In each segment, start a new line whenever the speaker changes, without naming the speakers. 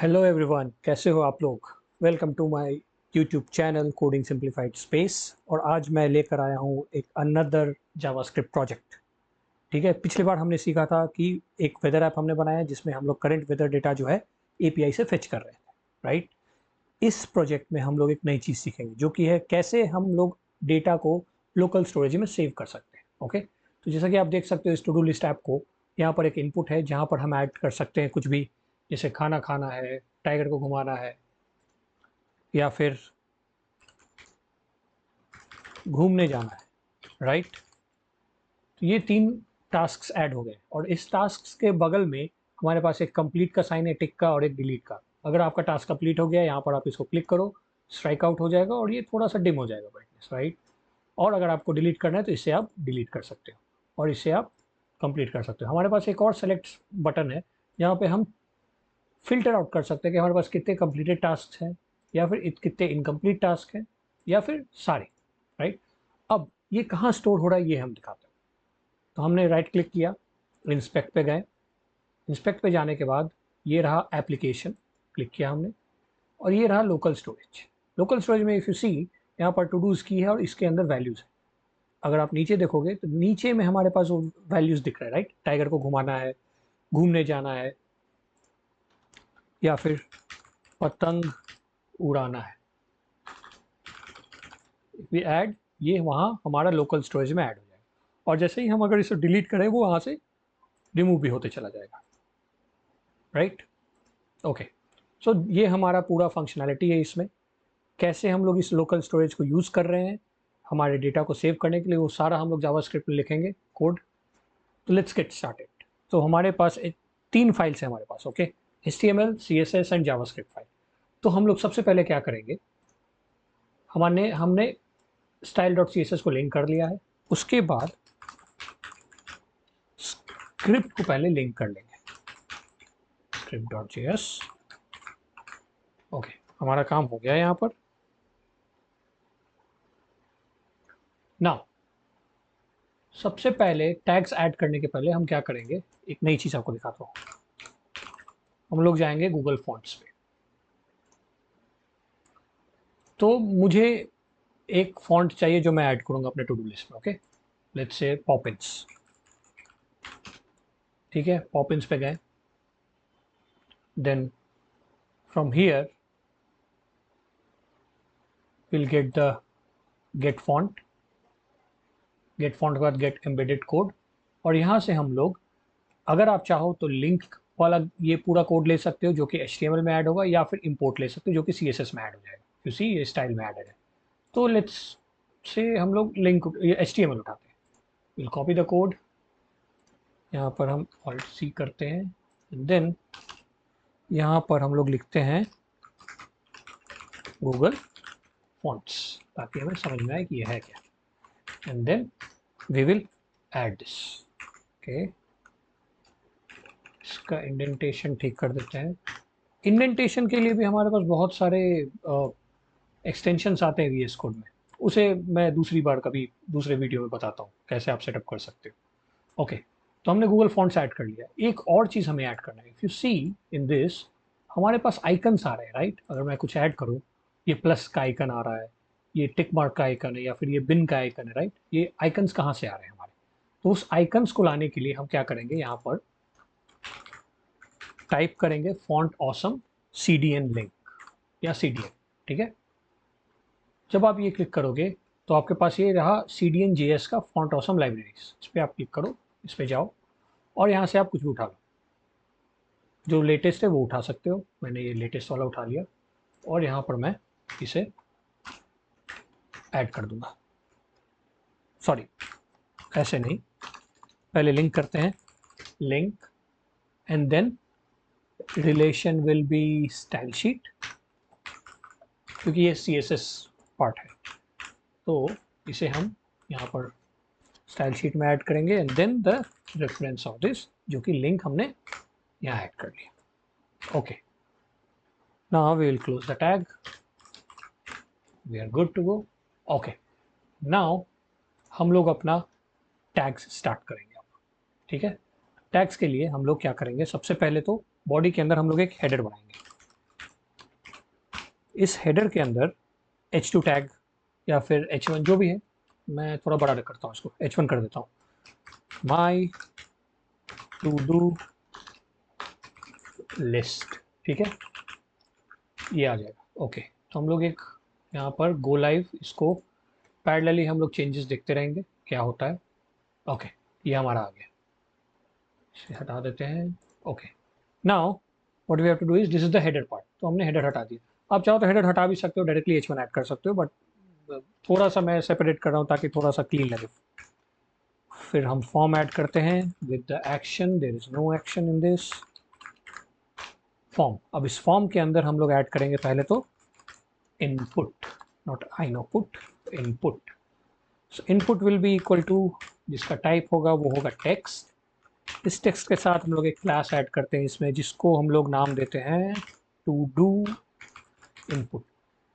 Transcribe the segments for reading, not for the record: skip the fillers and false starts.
Hello everyone, कैसे हो आप लोग। Welcome to my YouTube channel Coding Simplified Space. और आज मैं लेकर आया हूँ एक अनदर जावास्क्रिप्ट प्रोजेक्ट। ठीक है, पिछली बार हमने सीखा था कि एक वेदर ऐप हमने बनाया जिसमें हम लोग करंट वेदर डेटा जो है एपीआई से फेच कर रहे थे, राइट। इस प्रोजेक्ट में हम लोग एक नई चीज़ सीखेंगे जो कि है कैसे हम लोग डेटा को लोकल स्टोरेज में सेव कर सकते हैं। ओके, तो जैसा कि आप देख सकते हो इस टू डू लिस्ट ऐप को, यहाँ पर एक इनपुट है जहाँ पर हम ऐड कर सकते हैं कुछ भी, जैसे खाना खाना है, टाइगर को घुमाना है, या फिर घूमने जाना है, राइट। तो ये तीन टास्क ऐड हो गए और इस टास्क के बगल में हमारे पास एक कंप्लीट का साइन है, टिक का, और एक डिलीट का। अगर आपका टास्क कंप्लीट हो गया, यहाँ पर आप इसको क्लिक करो, स्ट्राइक आउट हो जाएगा और ये थोड़ा सा डिम हो जाएगा ब्राइटनेस, राइट। और अगर आपको डिलीट करना है तो इससे आप डिलीट कर सकते हो और इससे आप कंप्लीट कर सकते हो। हमारे पास एक और सेलेक्ट बटन है जहाँ पे हम फिल्टर आउट कर सकते हैं कि हमारे पास कितने कंप्लीटेड टास्क हैं, या फिर कितने इनकम्प्लीट टास्क हैं, या फिर सारे, राइट। अब ये कहाँ स्टोर हो रहा है ये हम दिखाते हैं। तो हमने राइट क्लिक किया, इंस्पेक्ट पे गए, इंस्पेक्ट पे जाने के बाद ये रहा एप्लीकेशन, क्लिक किया हमने, और ये रहा लोकल स्टोरेज। लोकल स्टोरेज में इफ़ यू सी, यहाँ पर टू डूज़ की है और इसके अंदर वैल्यूज़ है। अगर आप नीचे देखोगे तो नीचे में हमारे पास वो वैल्यूज़ दिख रहा है, राइट। टाइगर को घुमाना है, घूमने जाना है, या फिर पतंग उड़ाना है। वी ऐड, ये वहाँ हमारा लोकल स्टोरेज में ऐड हो जाएगा। और जैसे ही हम अगर इसे डिलीट करें वो वहाँ से रिमूव भी होते चला जाएगा, राइट। ओके, सो ये हमारा पूरा फंक्शनैलिटी है इसमें। कैसे हम लोग इस लोकल स्टोरेज को यूज़ कर रहे हैं हमारे डेटा को सेव करने के लिए, वो सारा हम लोग जावास्क्रिप्ट में लिखेंगे कोड। तो लेट्स गेट स्टार्टेड। तो हमारे पास तीन फाइल्स हैं हमारे पास, okay, HTML, CSS and JavaScript file. तो हम लोग सबसे पहले क्या करेंगे, हमने style dot C S S को लिंक कर लिया है। उसके बाद स्क्रिप्ट को पहले लिंक कर लेंगे, script dot J S. Okay, हमारा काम हो गया यहाँ पर। नाउ सबसे पहले टैग्स ऐड करने के पहले हम क्या करेंगे, एक नई चीज़ आपको दिखाता हूँ। हम लोग जाएंगे गूगल फॉन्ट्स पे। तो मुझे एक फॉन्ट चाहिए जो मैं ऐड करूँगा अपने टू डू लिस्ट में। Okay, let's say Poppins. ठीक है, पॉपिंस पे गए, then from here will get the get font, get font के बाद गेट एम्बेडेड कोड। और यहाँ से हम लोग, अगर आप चाहो तो लिंक वाला ये पूरा कोड ले सकते हो जो कि HTML में ऐड होगा, या फिर इंपोर्ट ले सकते हो जो कि CSS में ऐड हो जाएगा। यू सी, ये स्टाइल में ऐड है। तो लेट्स से हम लोग लिंक HTML उठाते हैं, विल कॉपी द कोड। यहाँ पर हम Alt C करते हैं, देन यहाँ पर हम लोग लिखते हैं गूगल फॉन्ट्स, ताकि हमें समझ में आए कि यह है क्या। And then we will add this. Okay, इसका इंडेंटेशन ठीक कर देते हैं। इंडेंटेशन के लिए भी हमारे पास बहुत सारे एक्सटेंशंस आते हैं VS कोड में, उसे मैं दूसरी बार कभी दूसरे वीडियो में बताता हूँ कैसे आप सेटअप कर सकते हो। ओके, तो हमने गूगल फॉन्ट्स ऐड कर लिया। एक और चीज़ हमें ऐड करना है। If you see in this, हमारे पास आइकन्स आ रहे हैं, राइट। अगर मैं कुछ ऐड करूँ, ये प्लस का आइकन आ रहा है, ये टिक मार्क का आइकन है, या फिर ये बिन का आइकन है, राइट। ये आइकन्स कहाँ से आ रहे हैं हमारे। तो उस आइकन्स को लाने के लिए हम क्या करेंगे, यहाँ पर टाइप करेंगे फॉन्ट ऑसम CDN लिंक या CDN। ठीक है, जब आप ये क्लिक करोगे तो आपके पास ये रहा CDN.js का फॉन्ट ऑसम लाइब्रेरीज। इस पर आप क्लिक करो, इस पर जाओ, और यहाँ से आप कुछ भी उठा लो, जो लेटेस्ट है वो उठा सकते हो। मैंने ये लेटेस्ट वाला उठा लिया और यहाँ पर मैं इसे ऐड कर दूंगा। सॉरी, ऐसे नहीं, पहले लिंक करते हैं, link, and then relation will be style sheet, क्योंकि ये CSS पार्ट है। तो इसे हम यहाँ पर स्टाइल शीट में ऐड करेंगे, and then the reference of this, जो कि लिंक हमने यहाँ ऐड कर लिया। Okay, now we will close the tag, we are good to go. Okay, now हम लोग अपना टैग्स स्टार्ट करेंगे अब। ठीक है, टैग्स के लिए हम लोग क्या करेंगे, सबसे पहले तो बॉडी के अंदर हम लोग एक हेडर बनाएंगे। इस हेडर के अंदर h2 टैग या फिर h1 जो भी है, मैं थोड़ा बड़ा करता हूँ इसको, h1 कर देता हूँ, my to do list, ठीक है, ये आ जाएगा। ओके, तो हम लोग एक यहाँ पर गो लाइव, इसको पैरेलली हम लोग चेंजेस देखते रहेंगे क्या होता है। ओके, ये हमारा आ गया, इसे हटा देते हैं। Okay, now what we have to do is, this is the header part, तो हमने हेडर हटा दिया। आप चाहो तो हेडर हटा भी सकते हो, डायरेक्टली h1 ऐड कर सकते हो, बट थोड़ा सा मैं सेपरेट कर रहा हूँ ताकि थोड़ा सा क्लीन लगे। फिर हम फॉर्म ऐड करते हैं with the action, there is no action in this form. अब इस फॉर्म के अंदर हम लोग ऐड करेंगे पहले तो input, not I no put, input. So input will be equal to, जिसका टाइप होगा वो होगा टेक्स्ट। इस टेक्स्ट के साथ हम लोग एक क्लास ऐड करते हैं इसमें, जिसको हम लोग नाम देते हैं टू डू इनपुट।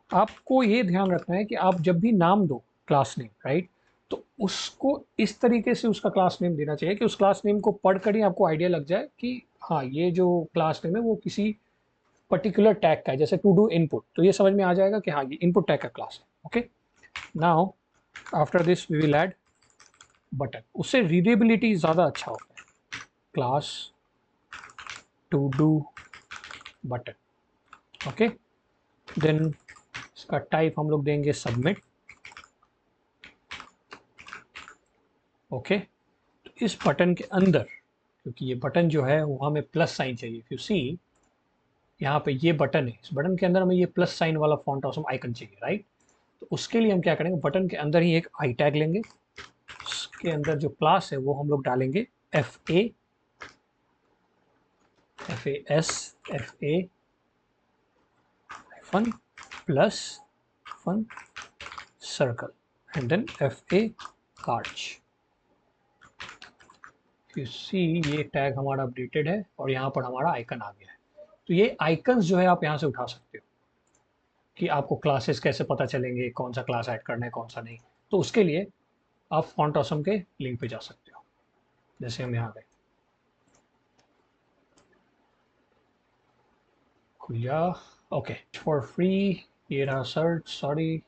आपको ये ध्यान रखना है कि आप जब भी नाम दो क्लास नेम, राइट, तो उसको इस तरीके से उसका क्लास नेम देना चाहिए कि उस क्लास नेम को पढ़कर ही आपको आइडिया लग जाए कि हाँ, ये जो क्लास नेम है वो किसी पर्टिकुलर टैग का है, जैसे टू डू इनपुट, तो ये समझ में आ जाएगा कि हाँ, ये इनपुट टैग का क्लास है। Okay, now after this we will add button, उससे रीडेबिलिटी ज़्यादा अच्छा होता है। Class to do button, okay, then इसका टाइप हम लोग देंगे सबमिट। ओके, तो इस बटन के अंदर, क्योंकि ये बटन जो है वो हमें प्लस साइन चाहिए, इफ यू सी यहाँ पे ये बटन है, इस बटन के अंदर हमें ये प्लस साइन वाला फॉन्ट ऑसम आइकन चाहिए, राइट। तो उसके लिए हम क्या करेंगे, बटन के अंदर ही एक आई टैग लेंगे, उसके अंदर जो क्लास है वो हम लोग डालेंगे FA, FAS, FA fun plus fun circle and then FA कार्च। यू सी ये टैग हमारा अपडेटेड है और यहाँ पर हमारा आइकन आ गया है। तो ये आइकन्स जो है आप यहाँ से उठा सकते हो कि आपको क्लासेस कैसे पता चलेंगे, कौन सा क्लास ऐड करना है कौन सा नहीं। तो उसके लिए आप फॉन्ट ऑसम के लिंक पे जा सकते हो, जैसे हम यहाँ गए, खुल जा। ओके, फॉर फ्री, ये रहा सर्च, सॉरी।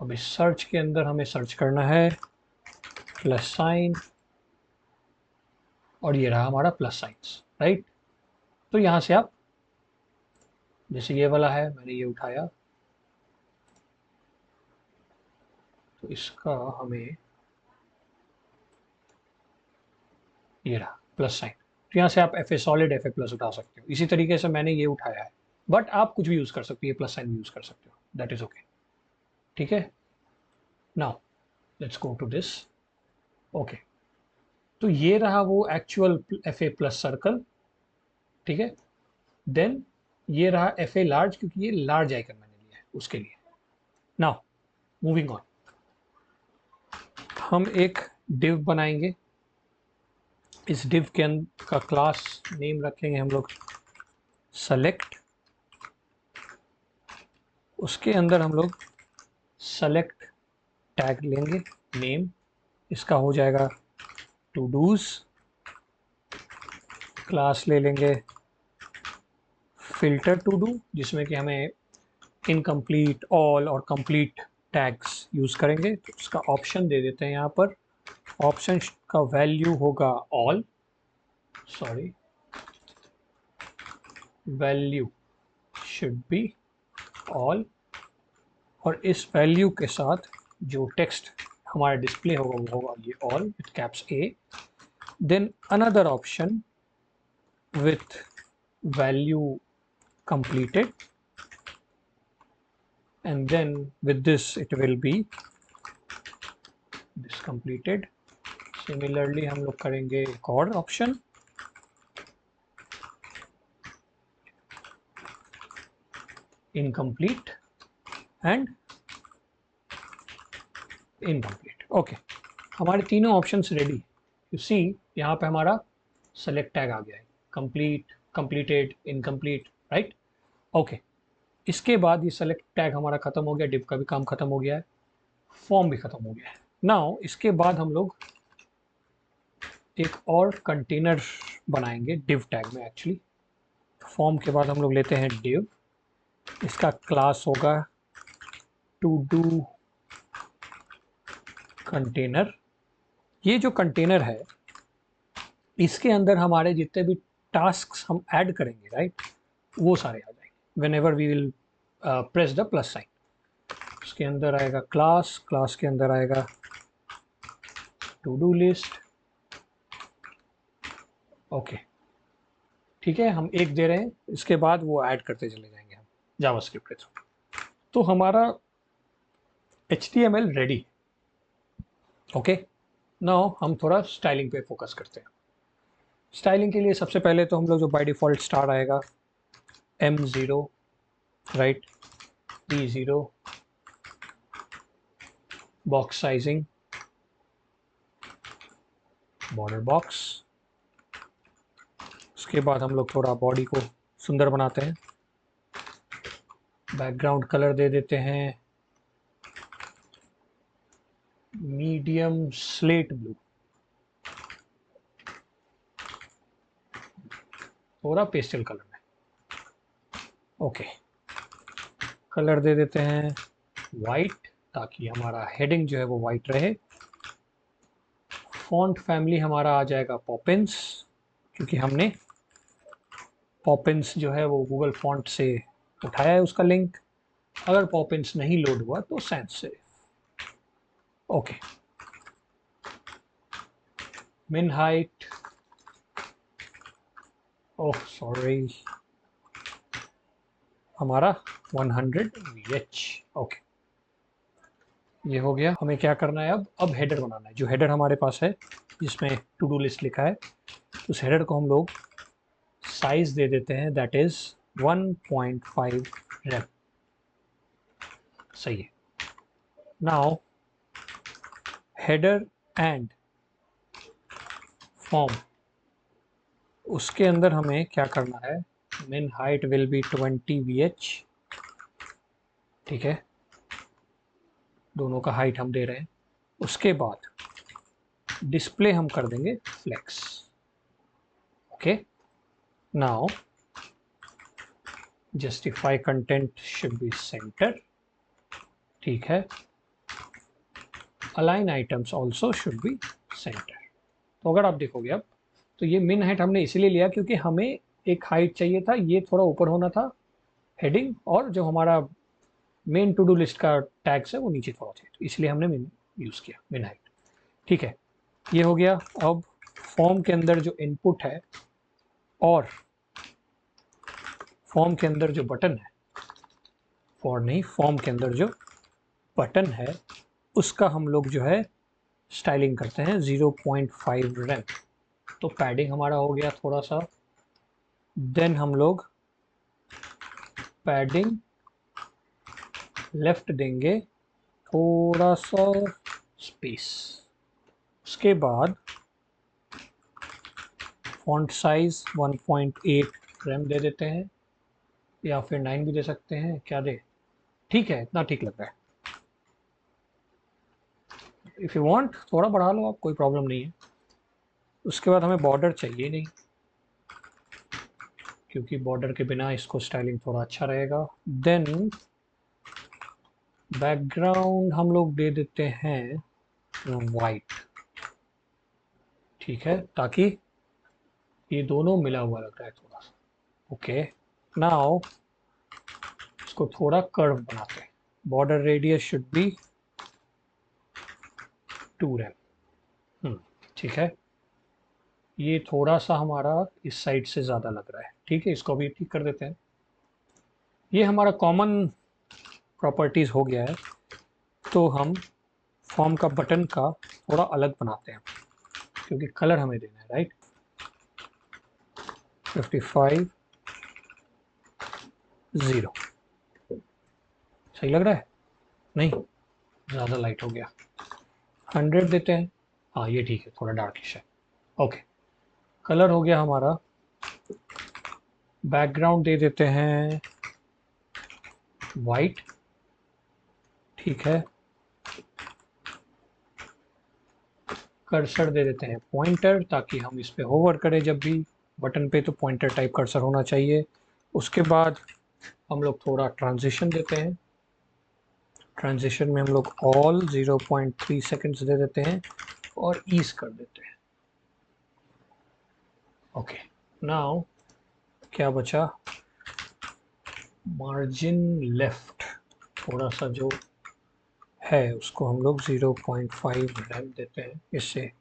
अब इस सर्च के अंदर हमें सर्च करना है प्लस साइन, और ये रहा हमारा प्लस साइंस, राइट। तो यहाँ से आप, जैसे ये वाला है, मैंने ये उठाया, तो इसका हमें, ये रहा प्लस साइन, तो यहाँ से आप FA सॉलिड, FA प्लस उठा सकते हो। इसी तरीके से मैंने ये उठाया है, बट आप कुछ भी यूज़ कर सकते हो, ये प्लस साइन भी यूज़ कर सकते हो, दैट इज़ ओके, ठीक है। Now let's go to this. Okay, तो ये रहा वो एक्चुअल FA प्लस सर्कल, ठीक है। देन ये रहा FA लार्ज, क्योंकि ये लार्ज आइकन मैंने लिया है उसके लिए। नाउ मूविंग ऑन, हम एक डिव बनाएंगे। इस डिव के अंदर का क्लास नेम रखेंगे हम लोग सेलेक्ट, उसके अंदर हम लोग सेलेक्ट टैग लेंगे नेम, इसका हो जाएगा टू डूज। क्लास ले लेंगे फिल्टर टू डू, जिसमें कि हमें इनकम्प्लीट, ऑल और कंप्लीट टैग्स यूज़ करेंगे। तो उसका ऑप्शन दे देते हैं यहाँ पर, ऑप्शन का वैल्यू होगा all, sorry, value should be all, और इस वैल्यू के साथ जो टेक्स्ट हमारा डिस्प्ले होगा वो होगा ये all with caps A। Then another option with value completed, and then with this it will be this completed। Similarly हम लोग करेंगे एक और option, incomplete and incomplete। Okay, हमारे तीनों ऑप्शंस रेडी। यू सी यहाँ पे हमारा सेलेक्ट टैग आ गया है, complete, completed, incomplete, right. Okay, इसके बाद ये सेलेक्ट टैग हमारा खत्म हो गया, डिव का भी काम खत्म हो गया है, फॉर्म भी खत्म हो गया है। नाउ इसके बाद हम लोग एक और कंटेनर बनाएंगे डिव टैग में एक्चुअली। फॉर्म के बाद हम लोग लेते हैं डिव, इसका क्लास होगा टू डू कंटेनर। ये जो कंटेनर है इसके अंदर हमारे जितने भी टास्क हम ऐड करेंगे, राइट, वो सारे आ जाएंगे whenever we will press the plus sign. उसके अंदर आएगा क्लास, क्लास के अंदर आएगा टू डू लिस्ट। ओके, ठीक है, हम एक दे रहे हैं, इसके बाद वो ऐड करते चले जाएंगे हम जावास्क्रिप्ट के थ्रू। तो हमारा HTML रेडी। ओके, नाउ हम थोड़ा स्टाइलिंग पे फोकस करते हैं। स्टाइलिंग के लिए सबसे पहले तो हम लोग जो बाय डिफ़ॉल्ट स्टार आएगा M0, right, B0, box sizing, border box. उसके बाद हम लोग थोड़ा बॉडी को सुंदर बनाते हैं, बैकग्राउंड कलर दे देते हैं मीडियम स्लेट ब्लू, थोड़ा पेस्टल कलर में। ओके, कलर दे देते हैं वाइट ताकि हमारा हेडिंग जो है वो वाइट रहे। फॉन्ट फैमिली हमारा आ जाएगा पॉपिंस, क्योंकि हमने पॉपिंस जो है वो गूगल फॉन्ट से उठाया है उसका लिंक। अगर पॉपिंस नहीं लोड हुआ तो सैंस सेरिफ। ओके, मिन हाइट, ओह सॉरी, हमारा 100 VH। ओके, ये हो गया। हमें क्या करना है अब हेडर बनाना है। जो हेडर हमारे पास है जिसमें टू डू लिस्ट लिखा है, उस हेडर को हम लोग साइज दे देते हैं, दैट इज 1.5 रेम। सही है। नाउ हेडर एंड फॉर्म, उसके अंदर हमें क्या करना है, मिन हाइट विल बी 20 VH। ठीक है, दोनों का हाइट हम दे रहे हैं। उसके बाद डिस्प्ले हम कर देंगे flex. Okay, now justify content should be centre. ठीक है, align items also should be centre. तो अगर आप देखोगे अब, तो ये मिन हाइट हमने इसीलिए लिया क्योंकि हमें एक हाइट चाहिए था, ये थोड़ा ऊपर होना था हेडिंग, और जो हमारा मेन टू डू लिस्ट का टैग्स है वो नीचे थोड़ा चाहिए, तो इसलिए हमने मिन यूज़ किया, मिन हाइट। ठीक है, ये हो गया। अब फॉर्म के अंदर जो इनपुट है और फॉर्म के अंदर जो बटन है, फॉर्म के अंदर जो बटन है उसका हम लोग जो है स्टाइलिंग करते हैं 0.5 रेम। तो पैडिंग हमारा हो गया थोड़ा सा, देन हम लोग पैडिंग लेफ्ट देंगे थोड़ा सा स्पेस। उसके बाद फॉन्ट साइज 1.8 रेम दे देते हैं, या फिर 9 भी दे सकते हैं, क्या दे, ठीक है, इतना ठीक लग रहा है। इफ़ यू वांट थोड़ा बढ़ा लो आप, कोई प्रॉब्लम नहीं है। उसके बाद हमें बॉर्डर चाहिए नहीं, क्योंकि बॉर्डर के बिना इसको स्टाइलिंग थोड़ा अच्छा रहेगा। देन बैकग्राउंड हम लोग दे देते हैं वाइट। ठीक है, ताकि ये दोनों मिला हुआ लग रहा है थोड़ा सा। ओके, नाउ इसको थोड़ा कर्व बनाते हैं। Border radius should be 2 rem. ठीक है, ये थोड़ा सा हमारा इस साइड से ज़्यादा लग रहा है। ठीक है, इसको भी ठीक कर देते हैं। ये हमारा कॉमन प्रॉपर्टीज़ हो गया है। तो हम फॉर्म का बटन का थोड़ा अलग बनाते हैं, क्योंकि कलर हमें देना है, राइट। 55 0 सही लग रहा है, नहीं ज़्यादा लाइट हो गया। 100 देते हैं, हाँ ये ठीक है, थोड़ा डार्किश है। ओके, कलर हो गया हमारा। बैकग्राउंड दे देते हैं वाइट। ठीक है, कर्सर दे देते हैं पॉइंटर, ताकि हम इस पे होवर करें जब भी बटन पे, तो पॉइंटर टाइप कर्सर होना चाहिए। उसके बाद हम लोग थोड़ा ट्रांजिशन देते हैं। ट्रांजिशन में हम लोग ऑल 0.3 सेकेंड्स दे देते हैं और ईज कर देते हैं। ओके, नाउ क्या बचा, मार्जिन लेफ्ट थोड़ा सा जो है उसको हम लोग 0.5 रैम देते हैं। इससे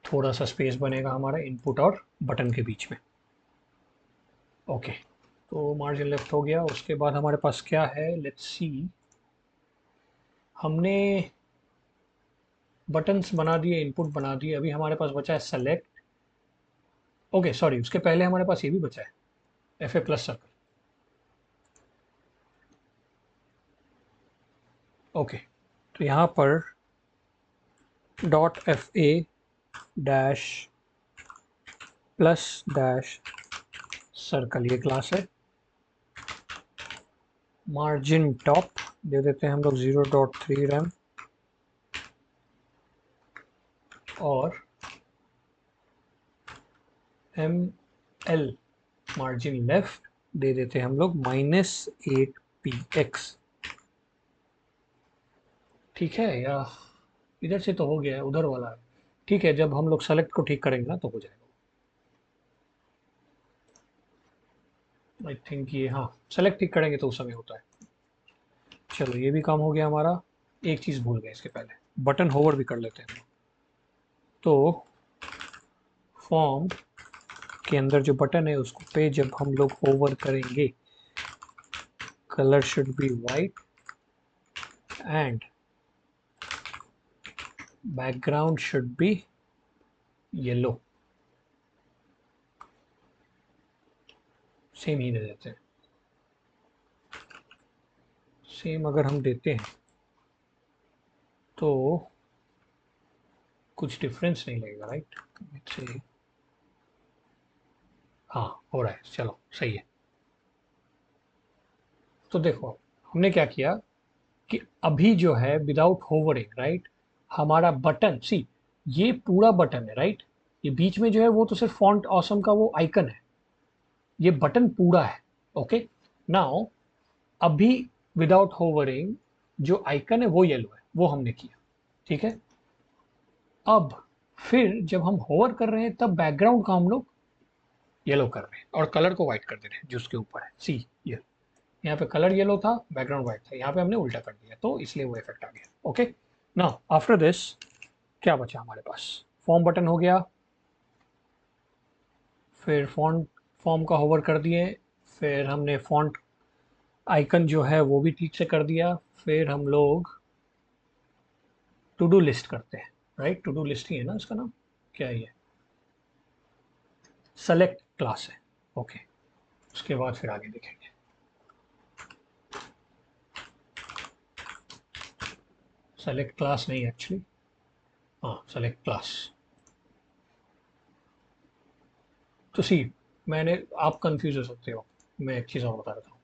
थोड़ा सा स्पेस बनेगा हमारा इनपुट और बटन के बीच में। ओके, तो मार्जिन लेफ्ट हो गया। उसके बाद हमारे पास क्या है, लेट्स सी। हमने बटन्स बना दिए, इनपुट बना दिए, अभी हमारे पास बचा है सेलेक्ट। ओके सॉरी, उसके पहले हमारे पास ये भी बचा है, F A plus circle. Okay, तो यहाँ पर dot F A dash plus dash circle ये क्लास है। मार्जिन टॉप दे देते हैं हम लोग 0.3 रैम और एम एल मार्जिन लेफ्ट दे देते हैं हम लोग -8px। ठीक है, या इधर से तो हो गया है, उधर वाला है। ठीक है, जब हम लोग सेलेक्ट को ठीक करेंगे ना तो हो जाएगा। आई थिंक ये, हाँ सेलेक्ट ठीक करेंगे तो उस समय होता है। चलो ये भी काम हो गया हमारा। एक चीज़ भूल गए इसके पहले, बटन होवर भी कर लेते हैं। तो फॉर्म के अंदर जो बटन है उसको पे जब हम लोग होवर करेंगे, colour should be white and background should be yellow. Same ही दे देते हैं। सेम अगर हम देते हैं तो कुछ डिफरेंस नहीं लगेगा, राइट। से हाँ हो रहा है, चलो सही है। तो देखो हमने क्या किया कि अभी जो है विदाउट होवरिंग, राइट, हमारा बटन सी, ये पूरा बटन है, राइट। ये बीच में जो है वो तो सिर्फ फॉन्ट ऑसम का वो आइकन है, ये बटन पूरा है। ओके, नाउ अभी विदाउट होवरिंग जो आइकन है वो येलो है, वो हमने किया। ठीक है, अब फिर जब हम होवर कर रहे हैं तब बैकग्राउंड का हम लोग येलो कर रहे हैं और कलर को व्हाइट कर दे रहे हैं जो उसके ऊपर है। सी ये यहाँ पे कलर येलो था, बैकग्राउंड व्हाइट था, यहाँ पे हमने उल्टा कर दिया तो इसलिए वो इफेक्ट आ गया। ओके, नाउ आफ्टर दिस क्या बचा हमारे पास, फॉर्म बटन हो गया, फिर फॉन्ट फॉर्म का होवर कर दिए, फिर हमने फॉन्ट आइकन जो है वो भी ठीक से कर दिया, फिर हम लोग टू डू लिस्ट करते हैं, राइट। टू डू लिस्ट ही है ना इसका नाम, क्या है ये, सेलेक्ट क्लास है। ओके, उसके बाद फिर आगे देखेंगे। सेलेक्ट क्लास नहीं एक्चुअली, हाँ सेलेक्ट क्लास। तो सी, मैंने, आप कंफ्यूज हो सकते हो, मैं एक चीज़ और बता देता हूँ।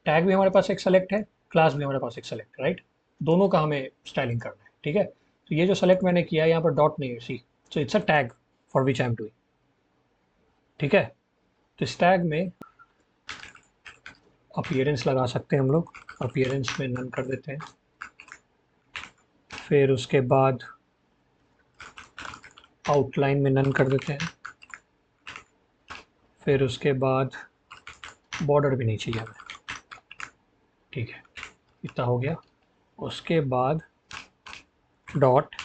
टैग भी हमारे पास एक सेलेक्ट है, क्लास भी हमारे पास एक सेलेक्ट, राइट। दोनों का हमें स्टाइलिंग करना है, ठीक है। तो ये जो सेलेक्ट मैंने किया यहाँ पर डॉट नहीं है, C, so it's a tag for which I am doing. ठीक है, तो इस टैग में अपीयरेंस लगा सकते हैं हम लोग, अपीयरेंस में नन कर देते हैं। फिर उसके बाद आउटलाइन में नन कर देते हैं। फिर उसके बाद बॉर्डर भी नहीं चाहिए हमें। ठीक है, इतना हो गया। उसके बाद डॉट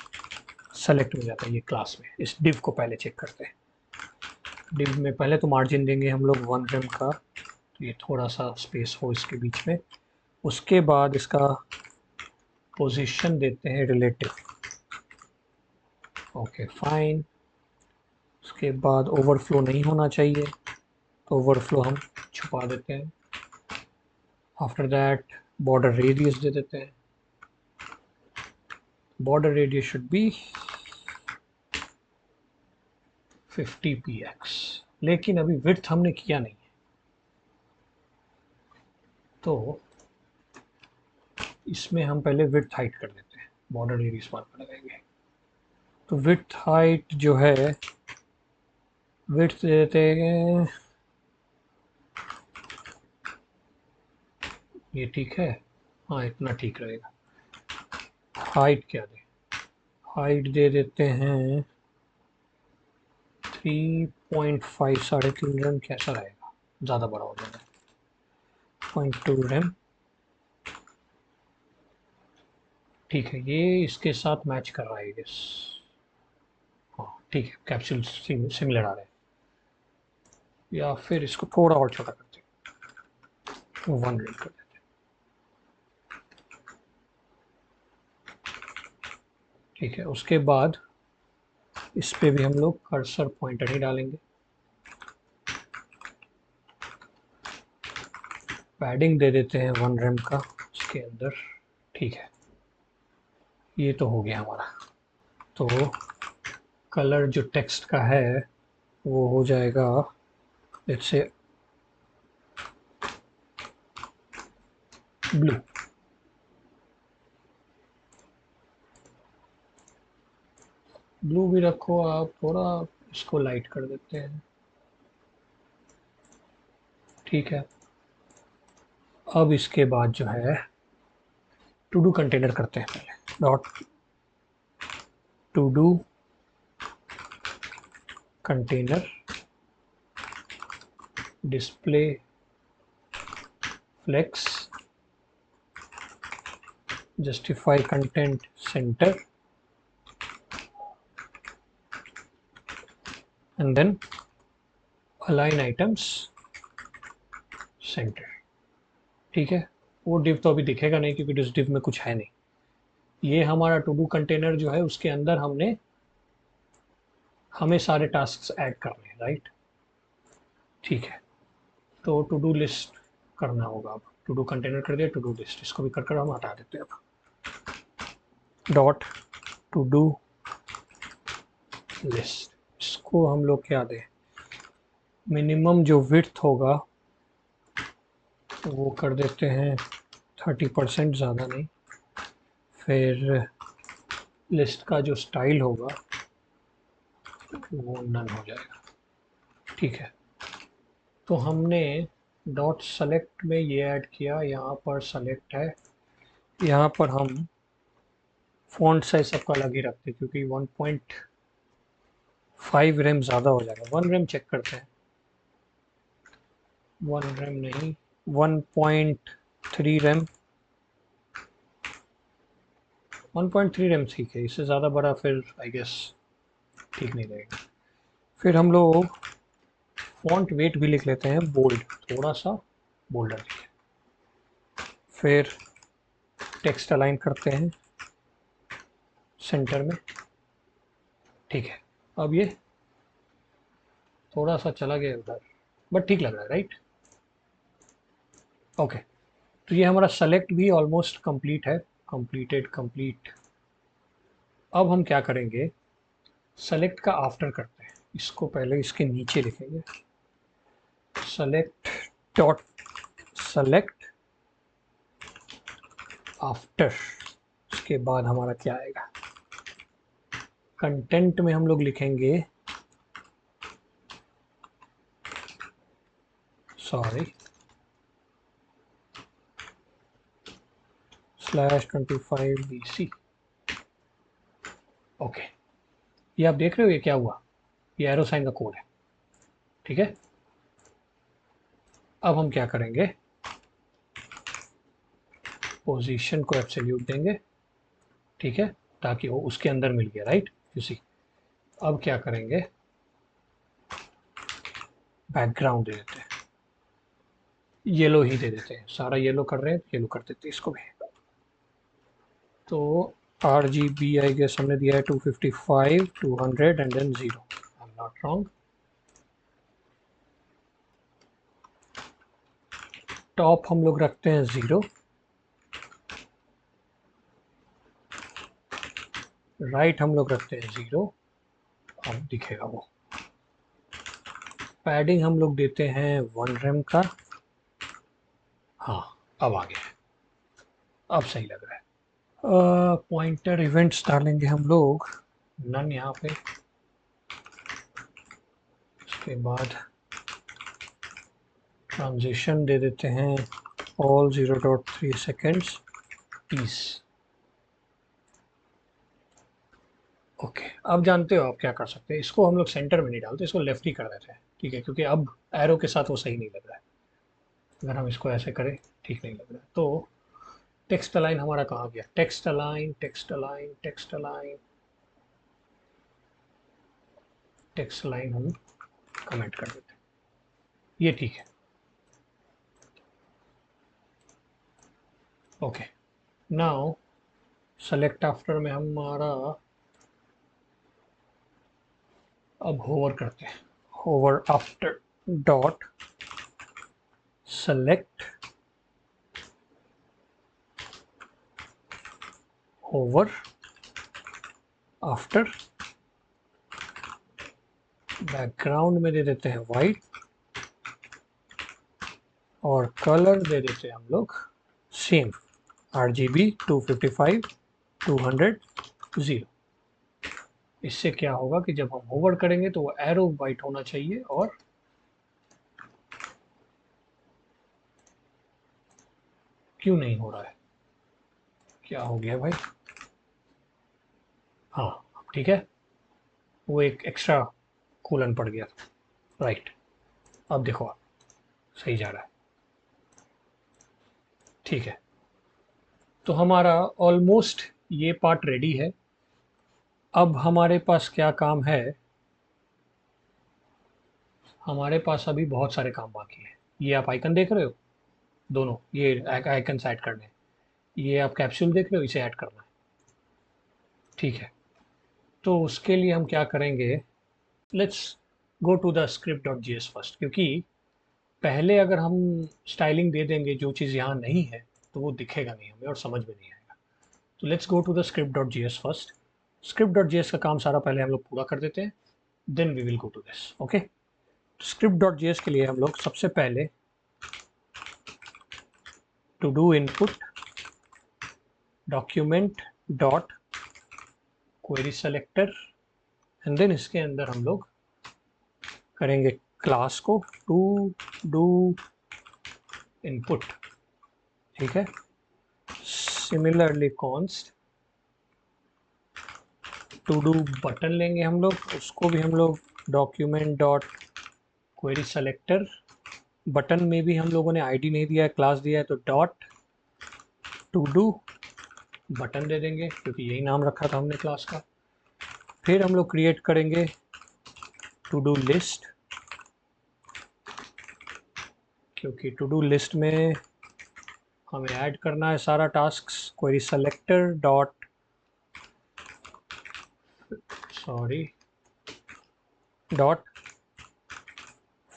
सेलेक्ट हो जाता है ये क्लास में। इस डिव को पहले चेक करते हैं। डिव में पहले तो मार्जिन देंगे हम लोग 1 rem का, तो ये थोड़ा सा स्पेस हो इसके बीच में। उसके बाद इसका पोजीशन देते हैं रिलेटिव। Okay fine. उसके बाद ओवरफ्लो नहीं होना चाहिए, तो ओवरफ्लो हम छुपा देते हैं। आफ्टर दैट बॉर्डर रेडियस दे देते हैं। Border radius should B 50px, लेकिन अभी विड्थ हमने किया नहीं है, तो इसमें हम पहले विड्थ हाइट कर देते हैं, बॉर्डर रेडियस बाद में लगाएंगे। तो विड्थ हाइट जो है, विड्थ दे देते हैं ये ठीक है, हाँ इतना ठीक रहेगा। हाइट क्या दे, हाइट दे देते हैं 3.5, 3.5 रैम कैसा रहेगा, ज़्यादा बड़ा हो जाएगा। 0.2 रैम ठीक है, ये इसके साथ मैच कर रहा है गेस। हाँ ठीक है, कैप्सूल सिमिलर आ रहे हैं। या फिर इसको थोड़ा और छोटा करते हैं, 1 रैम कर देते हैं। ठीक है, उसके बाद इस पे भी हम लोग कर्सर पॉइंटर ही डालेंगे। पैडिंग दे देते हैं 1 रैम का इसके अंदर। ठीक है, ये तो हो गया हमारा। तो कलर जो टेक्स्ट का है वो हो जाएगा लेट्स से ब्लू। ब्लू भी रखो आप, थोड़ा इसको लाइट कर देते हैं। ठीक है, अब इसके बाद जो है टू डू कंटेनर करते हैं पहले। Dot to do container display flex justify content centre and then align items centre. ठीक है, वो डिव तो अभी दिखेगा नहीं क्योंकि उस डिव में कुछ है नहीं। ये हमारा टू डू कंटेनर जो है उसके अंदर हमें सारे टास्क ऐड करने हैं, राइट। ठीक है, तो टू डू लिस्ट करना होगा। अब टू डू कंटेनर कर दिया, टू डू लिस्ट इसको भी कर हम हटा देते हैं। अब डॉट टू डू लिस्ट, इसको हम लोग क्या दें, मिनिमम जो विड्थ होगा वो कर देते हैं 30%, ज़्यादा नहीं। फिर लिस्ट का जो स्टाइल होगा वो नन हो जाएगा। ठीक है, तो हमने डॉट सेलेक्ट में ये ऐड किया, यहाँ पर सेलेक्ट है, यहाँ पर हम फ़ॉन्ट साइज सबका अलग ही रखते हैं क्योंकि 1.5 रैम ज़्यादा हो जाएगा। 1 रैम चेक करते हैं, 1 रैम नहीं, 1.3 रैम। 1.3 रैम ठीक है, इससे ज़्यादा बड़ा फिर आई गेस ठीक नहीं रहेगा। फिर हम लोग फॉन्ट वेट भी लिख लेते हैं बोल्ड, थोड़ा सा बोल्डर लिखें। फिर टेक्स्ट अलाइन करते हैं सेंटर में। ठीक है, अब ये थोड़ा सा चला गया उधर बट ठीक लग रहा है, राइट। ओके, तो ये हमारा सेलेक्ट भी ऑलमोस्ट कंप्लीट है, कंप्लीटेड कंप्लीट। अब हम क्या करेंगे, सेलेक्ट का आफ्टर करते हैं, इसको पहले इसके नीचे लिखेंगे, सेलेक्ट डॉट सेलेक्ट आफ्टर। उसके बाद हमारा क्या आएगा, कंटेंट में हम लोग लिखेंगे, सॉरी /25 BC। ओके, ये आप देख रहे हो ये क्या हुआ, ये एरो साइन का कोड है। ठीक है, अब हम क्या करेंगे, पोजीशन को एब्सोल्यूट देंगे। ठीक है, ताकि वो उसके अंदर मिल गया, राइट। यू सी, अब क्या करेंगे, बैकग्राउंड दे देते हैं, येलो ही दे देते हैं, सारा येलो कर रहे हैं, येलो कर देते हैं इसको भी। तो RGB आई गेस हमने दिया है 255, 200 and then 0, I am not wrong. Top हम लोग रखते हैं 0, राइट हम लोग रखते हैं 0, अब दिखेगा वो। पैडिंग हम लोग देते हैं 1 रैम का। हाँ, अब आ गया, अब सही लग रहा है। पॉइंटर इवेंट्स डालेंगे हम लोग, नन यहाँ पे। उसके बाद ट्रांजिशन दे देते हैं all 0.3 seconds is। ओके अब जानते हो आप क्या कर सकते हैं, इसको हम लोग सेंटर में नहीं डालते, इसको लेफ्ट ही कर देते हैं, ठीक है, क्योंकि अब एरो के साथ वो सही नहीं लग रहा है। अगर हम इसको ऐसे करें ठीक नहीं लग रहा है। तो टेक्स्ट अलाइन हमारा कहाँ गया, text align text align text align text align हम कमेंट कर देते हैं, ये ठीक है। ओके नाउ सेलेक्ट आफ्टर में हमारा अब होवर करते हैं, hover after dot select hover after, background में दे देते हैं वाइट और कलर दे देते हैं हम लोग सेम RGB 255 200 0। इससे क्या होगा कि जब हम होवर करेंगे तो वो एरो वाइट होना चाहिए, और क्यों नहीं हो रहा है, क्या हो गया भाई, हाँ ठीक है, वो एक एक्स्ट्रा कोलन पड़ गया, राइट। अब देखो आप सही जा रहा है, ठीक है। तो हमारा ऑलमोस्ट ये पार्ट रेडी है। अब हमारे पास क्या काम है, हमारे पास अभी बहुत सारे काम बाकी हैं। ये आप आइकन देख रहे हो, दोनों ये आइकन ऐड करने हैं, ये आप कैप्सूल देख रहे हो, इसे ऐड करना है, ठीक है। तो उसके लिए हम क्या करेंगे, let's go to the script.js first, क्योंकि पहले अगर हम स्टाइलिंग दे देंगे जो चीज़ यहाँ नहीं है तो वो दिखेगा नहीं हमें और समझ में नहीं आएगा। तो let's go to the script.js first. script.js का काम सारा पहले हम लोग पूरा कर देते हैं, then we will go to this. Okay, script.js के लिए हम लोग सबसे पहले to do input document dot query selector, and then इसके अंदर हम लोग करेंगे क्लास को टू डू इनपुट, ठीक है। Similarly const to do button लेंगे हम लोग, उसको भी हम लोग document dot query selector, button में भी हम लोगों ने आईडी नहीं दिया है, क्लास दिया है, तो डॉट टू डू बटन दे देंगे क्योंकि यही नाम रखा था हमने क्लास का। फिर हम लोग क्रिएट करेंगे टू डू लिस्ट, क्योंकि टू डू लिस्ट में हमें ऐड करना है सारा task. Query selector dot dot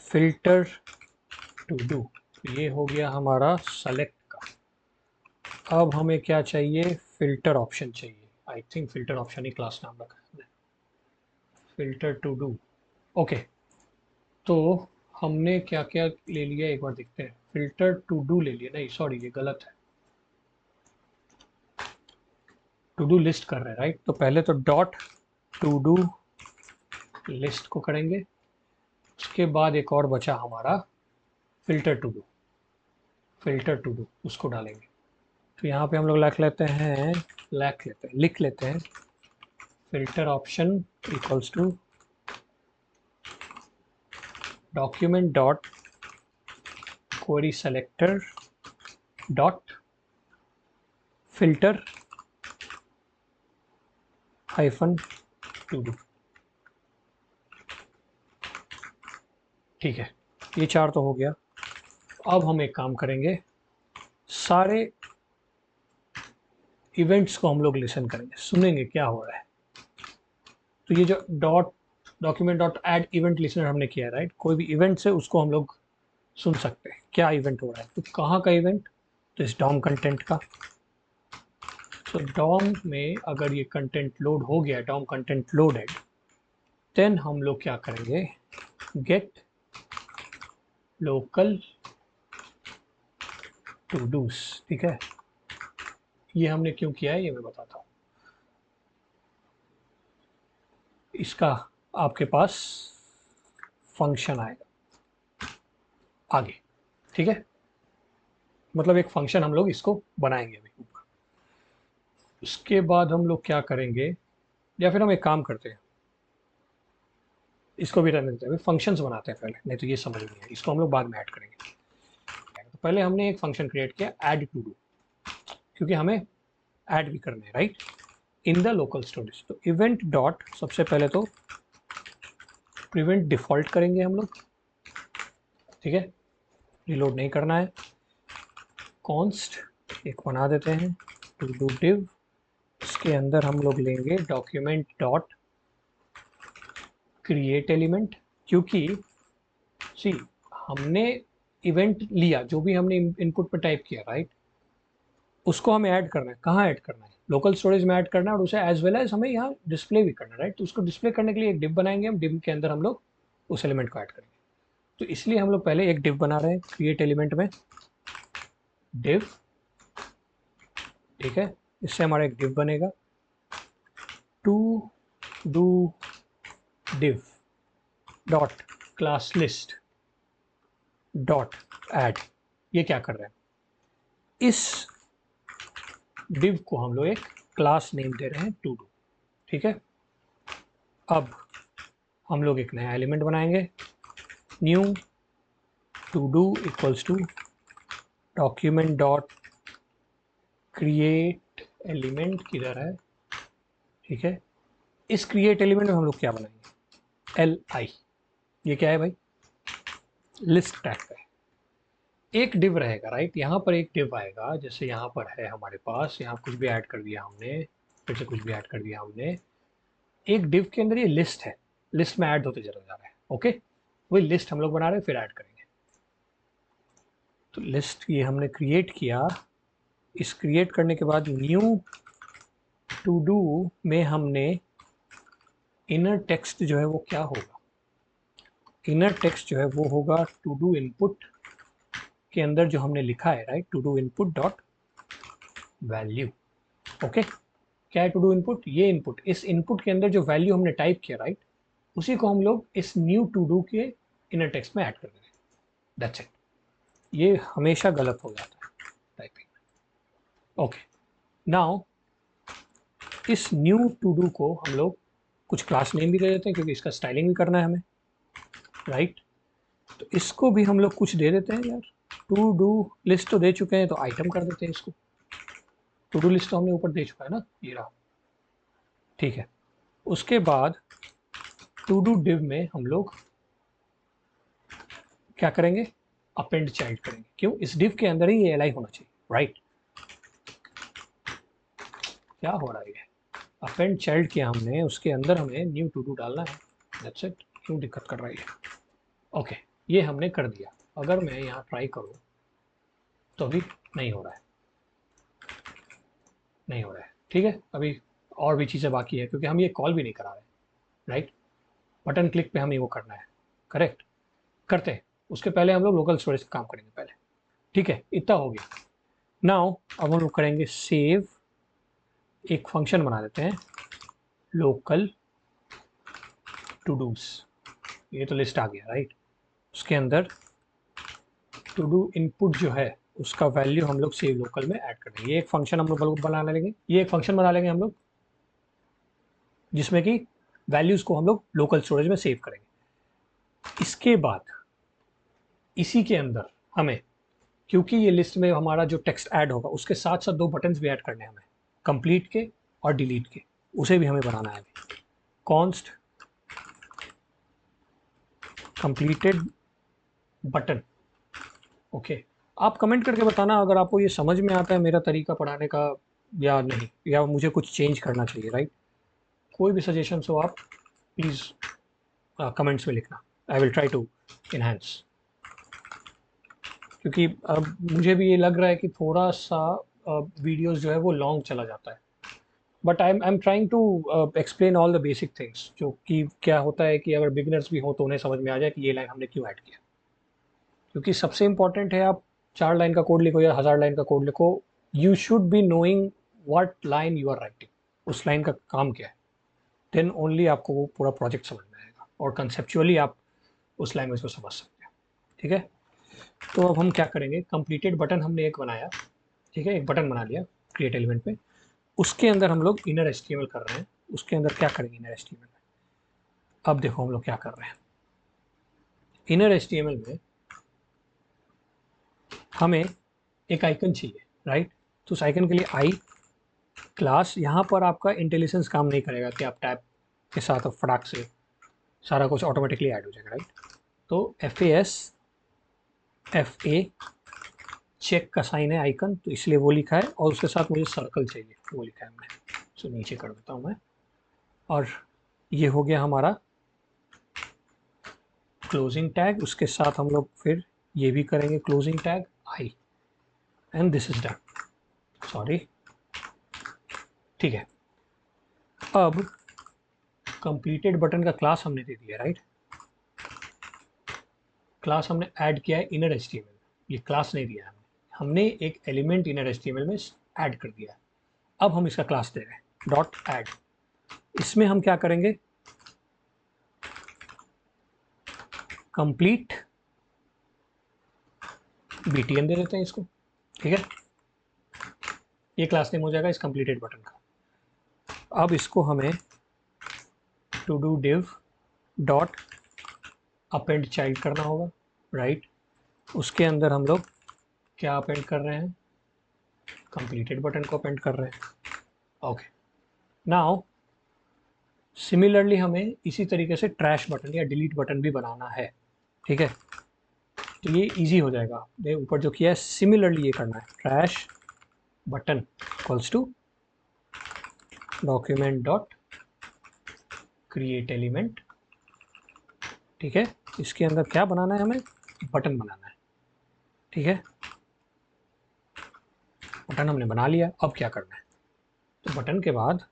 filter to do, ये हो गया हमारा सेलेक्ट का। अब हमें क्या चाहिए, फिल्टर ऑप्शन चाहिए, I think filter option he class नाम रखा है, फिल्टर टू डू। ओके, तो हमने क्या क्या ले लिया एक बार देखते हैं, फिल्टर टू डू ले लिया, नहीं सॉरी ये गलत है, टू डू लिस्ट कर रहे हैं, राइट। तो पहले तो डॉट टू डू लिस्ट को करेंगे, उसके बाद एक और बचा हमारा filter to do, filter to do उसको डालेंगे। तो यहाँ पे हम लोग लिख लेते हैं filter option equals to document dot query selector dot filter hyphen to do, ठीक है। ये चार तो हो गया। अब हम एक काम करेंगे, सारे इवेंट्स को हम लोग लिसन करेंगे, सुनेंगे क्या हो रहा है। तो ये जो document dot add event listener हमने किया है, राइट, कोई भी इवेंट है उसको हम लोग सुन सकते हैं क्या इवेंट हो रहा है। तो कहाँ का इवेंट, तो इस डॉम कंटेंट का। तो डॉम में अगर ये कंटेंट लोड हो गया, डॉम कंटेंट लोडेड, देन हम लोग क्या करेंगे, गेट लोकल टू डूस, ठीक है। ये हमने क्यों किया है ये मैं बताता हूँ, इसका आपके पास फंक्शन आएगा आगे, ठीक है। मतलब एक फंक्शन हम लोग इसको बनाएंगे अभी ऊपर। उसके बाद हम लोग क्या करेंगे, या फिर हम एक काम करते हैं, इसको भी रहने देते हैं, फंक्शंस बनाते हैं पहले, नहीं तो ये समझ नहीं है, इसको हम लोग बाद में ऐड करेंगे। तो पहले हमने एक फंक्शन क्रिएट किया ऐड टू डू, क्योंकि हमें ऐड भी करना है right in the local storage. तो इवेंट डॉट, सबसे पहले तो प्रिवेंट डिफॉल्ट करेंगे हम लोग, ठीक है, रिलोड नहीं करना है। कॉन्स्ट एक बना देते हैं टू डू डिव, उसके अंदर हम लोग लेंगे डॉक्यूमेंट डॉट क्रिएट एलिमेंट, क्योंकि सी हमने इवेंट लिया, जो भी हमने इनपुट पे टाइप किया राइट, उसको हमें ऐड करना है। कहाँ ऐड करना है? लोकल स्टोरेज में ऐड करना है, और उसे एज वेल एज हमें यहाँ डिस्प्ले भी करना है राइट। तो उसको डिस्प्ले करने के लिए एक डिव बनाएंगे हम, डिव के अंदर हम लोग उस एलिमेंट को ऐड करेंगे। तो इसलिए हम लोग पहले एक डिव बना रहे हैं क्रिएट एलिमेंट में, डिव, ठीक है, इससे हमारा एक डिव बनेगा to do div dot class list dot add. ये क्या कर रहे हैं, इस डिव को हम लोग एक क्लास नेम दे रहे हैं टू डू, ठीक है। अब हम लोग एक नया एलिमेंट बनाएंगे, new to do equals to document dot create element, किधर है, ठीक है। इस क्रिएट एलिमेंट में हम लोग क्या बनाएंगे, एल आई, ये क्या है भाई, लिस्ट टैग का है। एक डिव रहेगा राइट, यहाँ पर एक डिव आएगा, जैसे यहाँ पर है हमारे पास, यहाँ कुछ भी ऐड कर दिया हमने, फिर से कुछ भी ऐड कर दिया हमने, एक डिव के अंदर ये लिस्ट है, लिस्ट में ऐड होते चला जा रहा है, ओके। वही लिस्ट हम लोग बना रहे हैं, फिर ऐड करेंगे। तो लिस्ट ये हमने क्रिएट किया, इस क्रिएट करने के बाद न्यू टू डू में हमने इनर टेक्स्ट जो है वो क्या होगा, इनर टेक्स्ट जो है वो होगा टू डू इनपुट के अंदर जो हमने लिखा है right, to do input dot value, okay. क्या है टू डू इनपुट, ये इनपुट, इस इनपुट के अंदर जो वैल्यू हमने टाइप किया राइट, उसी को हम लोग इस न्यू टू डू के इनर टेक्स्ट में ऐड कर देंगे, दैट्स इट। ये हमेशा गलत हो जाता है टाइपिंग में, ओके। नाउ इस न्यू टू डू को हम लोग कुछ क्लास नेम भी दे देते हैं, क्योंकि इसका स्टाइलिंग भी करना है हमें राइट। तो इसको भी हम लोग कुछ दे देते हैं यार, टू डू लिस्ट तो दे चुके हैं, तो आइटम कर देते हैं इसको। टू डू लिस्ट तो हमने ऊपर दे चुका है ना, ये रहा, ठीक है। उसके बाद टू डू डिव में हम लोग क्या करेंगे, अपेंड चाइल्ड करेंगे। क्यों, इस डिव के अंदर ही ये एल आई होना चाहिए राइट। क्या हो रहा है, अपेंड चाइल्ड किया हमने, उसके अंदर हमें न्यू टू डू डालना है, दैट्स इट। क्यों दिक्कत कर रही है, ओके, ये हमने कर दिया। अगर मैं यहाँ ट्राई करूँ तो अभी नहीं हो रहा है, नहीं हो रहा है, ठीक है। अभी और भी चीज़ें बाकी है, क्योंकि हम ये कॉल भी नहीं करा रहे राइट। बटन क्लिक पे हमें वो करना है, करेक्ट, करते हैं। उसके पहले हम लोग लोकल स्टोरेज का काम करेंगे पहले, ठीक है। इतना हो गया। नाउ अब हम लोग करेंगे सेव, एक फंक्शन बना देते हैं लोकल टू डूज, ये तो लिस्ट आ गया राइट। उसके अंदर टू डू इनपुट जो है उसका वैल्यू हम लोग सेव लोकल में ऐड कर देंगे। ये एक फंक्शन हम लोग बना लेंगे, ये एक फंक्शन बना लेंगे हम लोग, जिसमें कि वैल्यूज को हम लोग लोकल स्टोरेज में सेव करेंगे। इसके बाद इसी के अंदर हमें, क्योंकि ये लिस्ट में हमारा जो टेक्स्ट ऐड होगा उसके साथ साथ दो बटन्स भी ऐड करने हैं हमें, कंप्लीट के और डिलीट के, उसे भी हमें बनाना है। Const completed button, okay. आप कमेंट करके बताना अगर आपको ये समझ में आता है मेरा तरीका पढ़ाने का या नहीं, या मुझे कुछ चेंज करना चाहिए राइट। कोई भी सजेशंस हो आप प्लीज़ कमेंट्स में लिखना, I will try to enhance. क्योंकि अब मुझे भी ये लग रहा है कि थोड़ा सा वीडियोस जो है वो लॉन्ग चला जाता है, but I am trying to explain all the basic things, जो कि क्या होता है कि अगर बिगिनर्स भी हो तो उन्हें समझ में आ जाए कि ये लाइन हमने क्यों ऐड किया। क्योंकि सबसे इंपॉर्टेंट है, आप 4 लाइन का कोड लिखो या 1000 लाइन का कोड लिखो, you should be knowing what line you are writing, उस लाइन का काम क्या है, देन ओनली आपको वो पूरा प्रोजेक्ट समझ में आएगा और कंसेप्चुअली आप उस लैंग्वेज को समझ सकते हैं, ठीक है। तो अब हम क्या करेंगे, कंप्लीटेड बटन हमने एक बनाया, ठीक है, एक बटन बना लिया क्रिएट एलिमेंट पे, उसके अंदर हम लोग इनर एचटीएमएल कर रहे हैं। उसके अंदर क्या करेंगे इनर एचटीएमएल में, अब देखो हम लोग क्या कर रहे हैं। इनर एचटीएमएल में हमें एक आइकन चाहिए, राइट। तो उस आइकन के लिए आई क्लास, यहाँ पर आपका इंटेलिजेंस काम नहीं करेगा कि आप टैब के साथ अब फटाक से सारा कुछ ऑटोमेटिकली ऐड हो जाएगा, राइट। तो FA चेक का साइन है आइकन, तो इसलिए वो लिखा है, और उसके साथ मुझे सर्कल चाहिए, वो लिखा है हमने। तो नीचे कर देता हूँ मैं, और ये हो गया हमारा क्लोजिंग टैग। उसके साथ हम लोग फिर ये भी करेंगे closing tag I, and this is done. Sorry, ठीक है। अब कंप्लीटेड बटन का क्लास हमने दे दिया, राइट। क्लास हमने ऐड किया है इनर एचटीएमएल, ये क्लास नहीं दिया हमने एक एलिमेंट इनर एचटीएमएल में ऐड कर दिया। अब हम इसका क्लास दे रहे हैं डॉट ऐड। इसमें हम क्या करेंगे, कंप्लीट BTN दे देते हैं इसको, ठीक है। ये क्लास नेम हो जाएगा इस कंप्लीटेड बटन का। अब इसको हमें to do div dot append child करना होगा, राइट। उसके अंदर हम लोग क्या अपेंड कर रहे हैं, कंप्लीटेड बटन को अपेंड कर रहे हैं। ओके, नाउ सिमिलरली हमें इसी तरीके से ट्रैश बटन या डिलीट बटन भी बनाना है, ठीक है। तो ये इजी हो जाएगा, ये ऊपर जो किया है सिमिलरली ये करना है, trash button equals to document dot create element, ठीक है। इसके अंदर क्या बनाना है, हमें बटन बनाना है, ठीक है। बटन हमने बना लिया, अब क्या करना है, तो बटन के बाद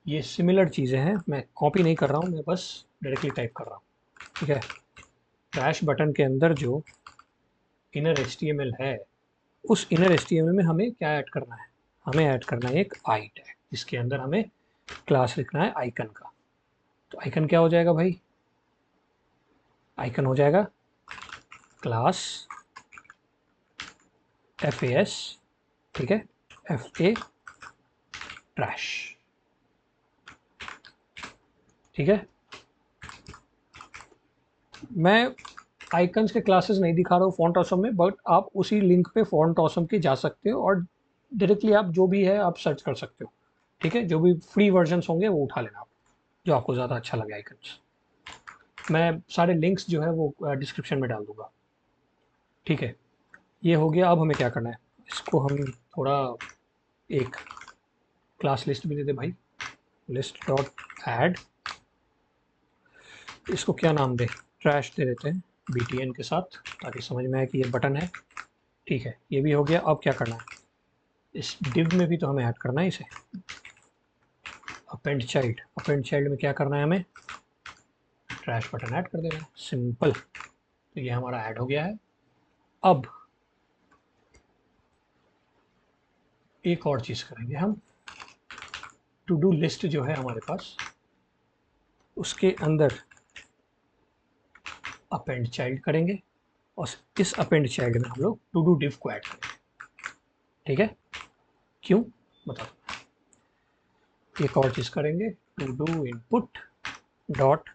ये सिमिलर चीज़ें हैं, मैं कॉपी नहीं कर रहा हूँ, मैं बस डायरेक्टली टाइप कर रहा हूँ, ठीक है। ट्रैश बटन के अंदर जो इनर HTML है, उस इनर HTML में हमें क्या ऐड करना है, हमें ऐड करना है एक आई टैग, जिसके अंदर हमें क्लास लिखना है आइकन का। तो आइकन क्या हो जाएगा भाई, आइकन हो जाएगा क्लास FAS, ठीक है, FA ट्रैश, ठीक है। मैं आइकन्स के क्लासेस नहीं दिखा रहा हूँ फॉन्ट ऑसम में, बट आप उसी लिंक पे फॉन्ट ऑसम के जा सकते हो और डायरेक्टली आप जो भी है आप सर्च कर सकते हो, ठीक है। जो भी फ्री वर्जन्स होंगे वो उठा लेना आप, जो आपको ज़्यादा अच्छा लगे आइकन्स। मैं सारे लिंक्स जो है वो डिस्क्रिप्शन में डाल दूंगा, ठीक है। ये हो गया। अब हमें क्या करना है, इसको हम थोड़ा एक क्लास लिस्ट भी दे दे भाई, लिस्ट डॉट ऐड, इसको क्या नाम दे, ट्रैश दे देते हैं BTN के साथ, ताकि समझ में आए कि ये बटन है, ठीक है। ये भी हो गया। अब क्या करना है, इस डिव में भी तो हमें ऐड करना है इसे, अपेंड चाइल्ड। अपेंड चाइल्ड में क्या करना है, हमें ट्रैश बटन ऐड कर देना है, सिंपल। तो ये हमारा ऐड हो गया है। अब एक और चीज़ करेंगे हम, टू डू लिस्ट जो है हमारे पास, उसके अंदर अपेंड चाइल्ड करेंगे, और इस अपेंड चाइल्ड में हम लोग टू डू डिव को ऐड करेंगे, ठीक है। क्यों बताओ, एक और चीज़ करेंगे, to do input dot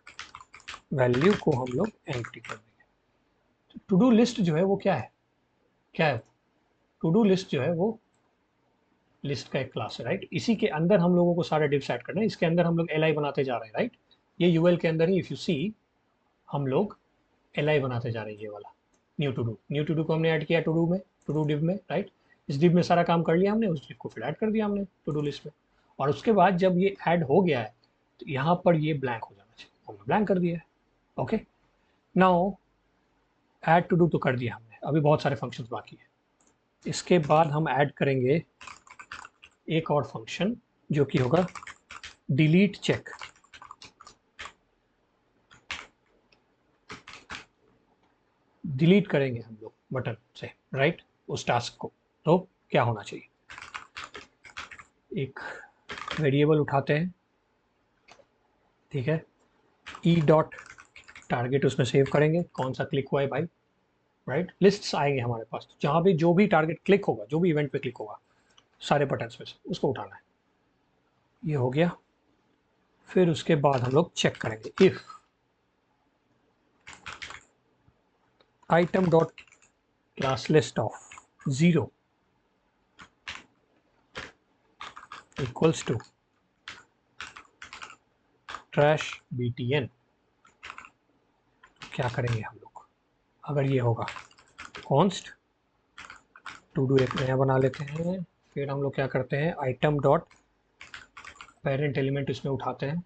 value को हम लोग एम्प्टी कर देंगे। टू डू लिस्ट जो है वो क्या है, क्या है, टू डू लिस्ट जो है वो लिस्ट का एक क्लास है, राइट। इसी के अंदर हम लोगों को सारे डिव्स ऐड करना है, इसके अंदर हम लोग LI बनाते जा रहे हैं, राइट। ये UL के अंदर ही इफ़ यू सी हम लोग LI बनाते जा रहे हैं, ये वाला न्यू टू डू को हमने ऐड किया टू डू में, टू डू डिव में, राइट। इस डिव में सारा काम कर लिया हमने, उस डिव को फिर ऐड कर दिया हमने टू डू लिस्ट में, और उसके बाद जब ये ऐड हो गया है तो यहाँ पर ये ब्लैंक हो जाना चाहिए, हमने ब्लैंक कर दिया है। Okay, now add to do तो कर दिया हमने, अभी बहुत सारे फंक्शंस बाकी है। इसके बाद हम ऐड करेंगे एक और फंक्शन जो कि होगा डिलीट चेक। डिलीट करेंगे हम लोग बटन से, राइट, उस टास्क को। तो क्या होना चाहिए, एक वेरिएबल उठाते हैं, ठीक है, ई डॉट टारगेट उसमें सेव करेंगे, कौन सा क्लिक हुआ है भाई, राइट। लिस्ट्स आएंगे हमारे पास, जहाँ भी जो भी टारगेट क्लिक होगा, जो भी इवेंट पे क्लिक होगा सारे बटन्स में से, उसको उठाना है। ये हो गया। फिर उसके बाद हम लोग चेक करेंगे if item dot class list of 0 equals to trash btn। क्या करेंगे हम लोग अगर ये होगा? कॉन्स्ट टू डू एक नया बना लेते हैं। फिर हम लोग क्या करते हैं, आइटम डॉट पेरेंट एलिमेंट इसमें उठाते हैं।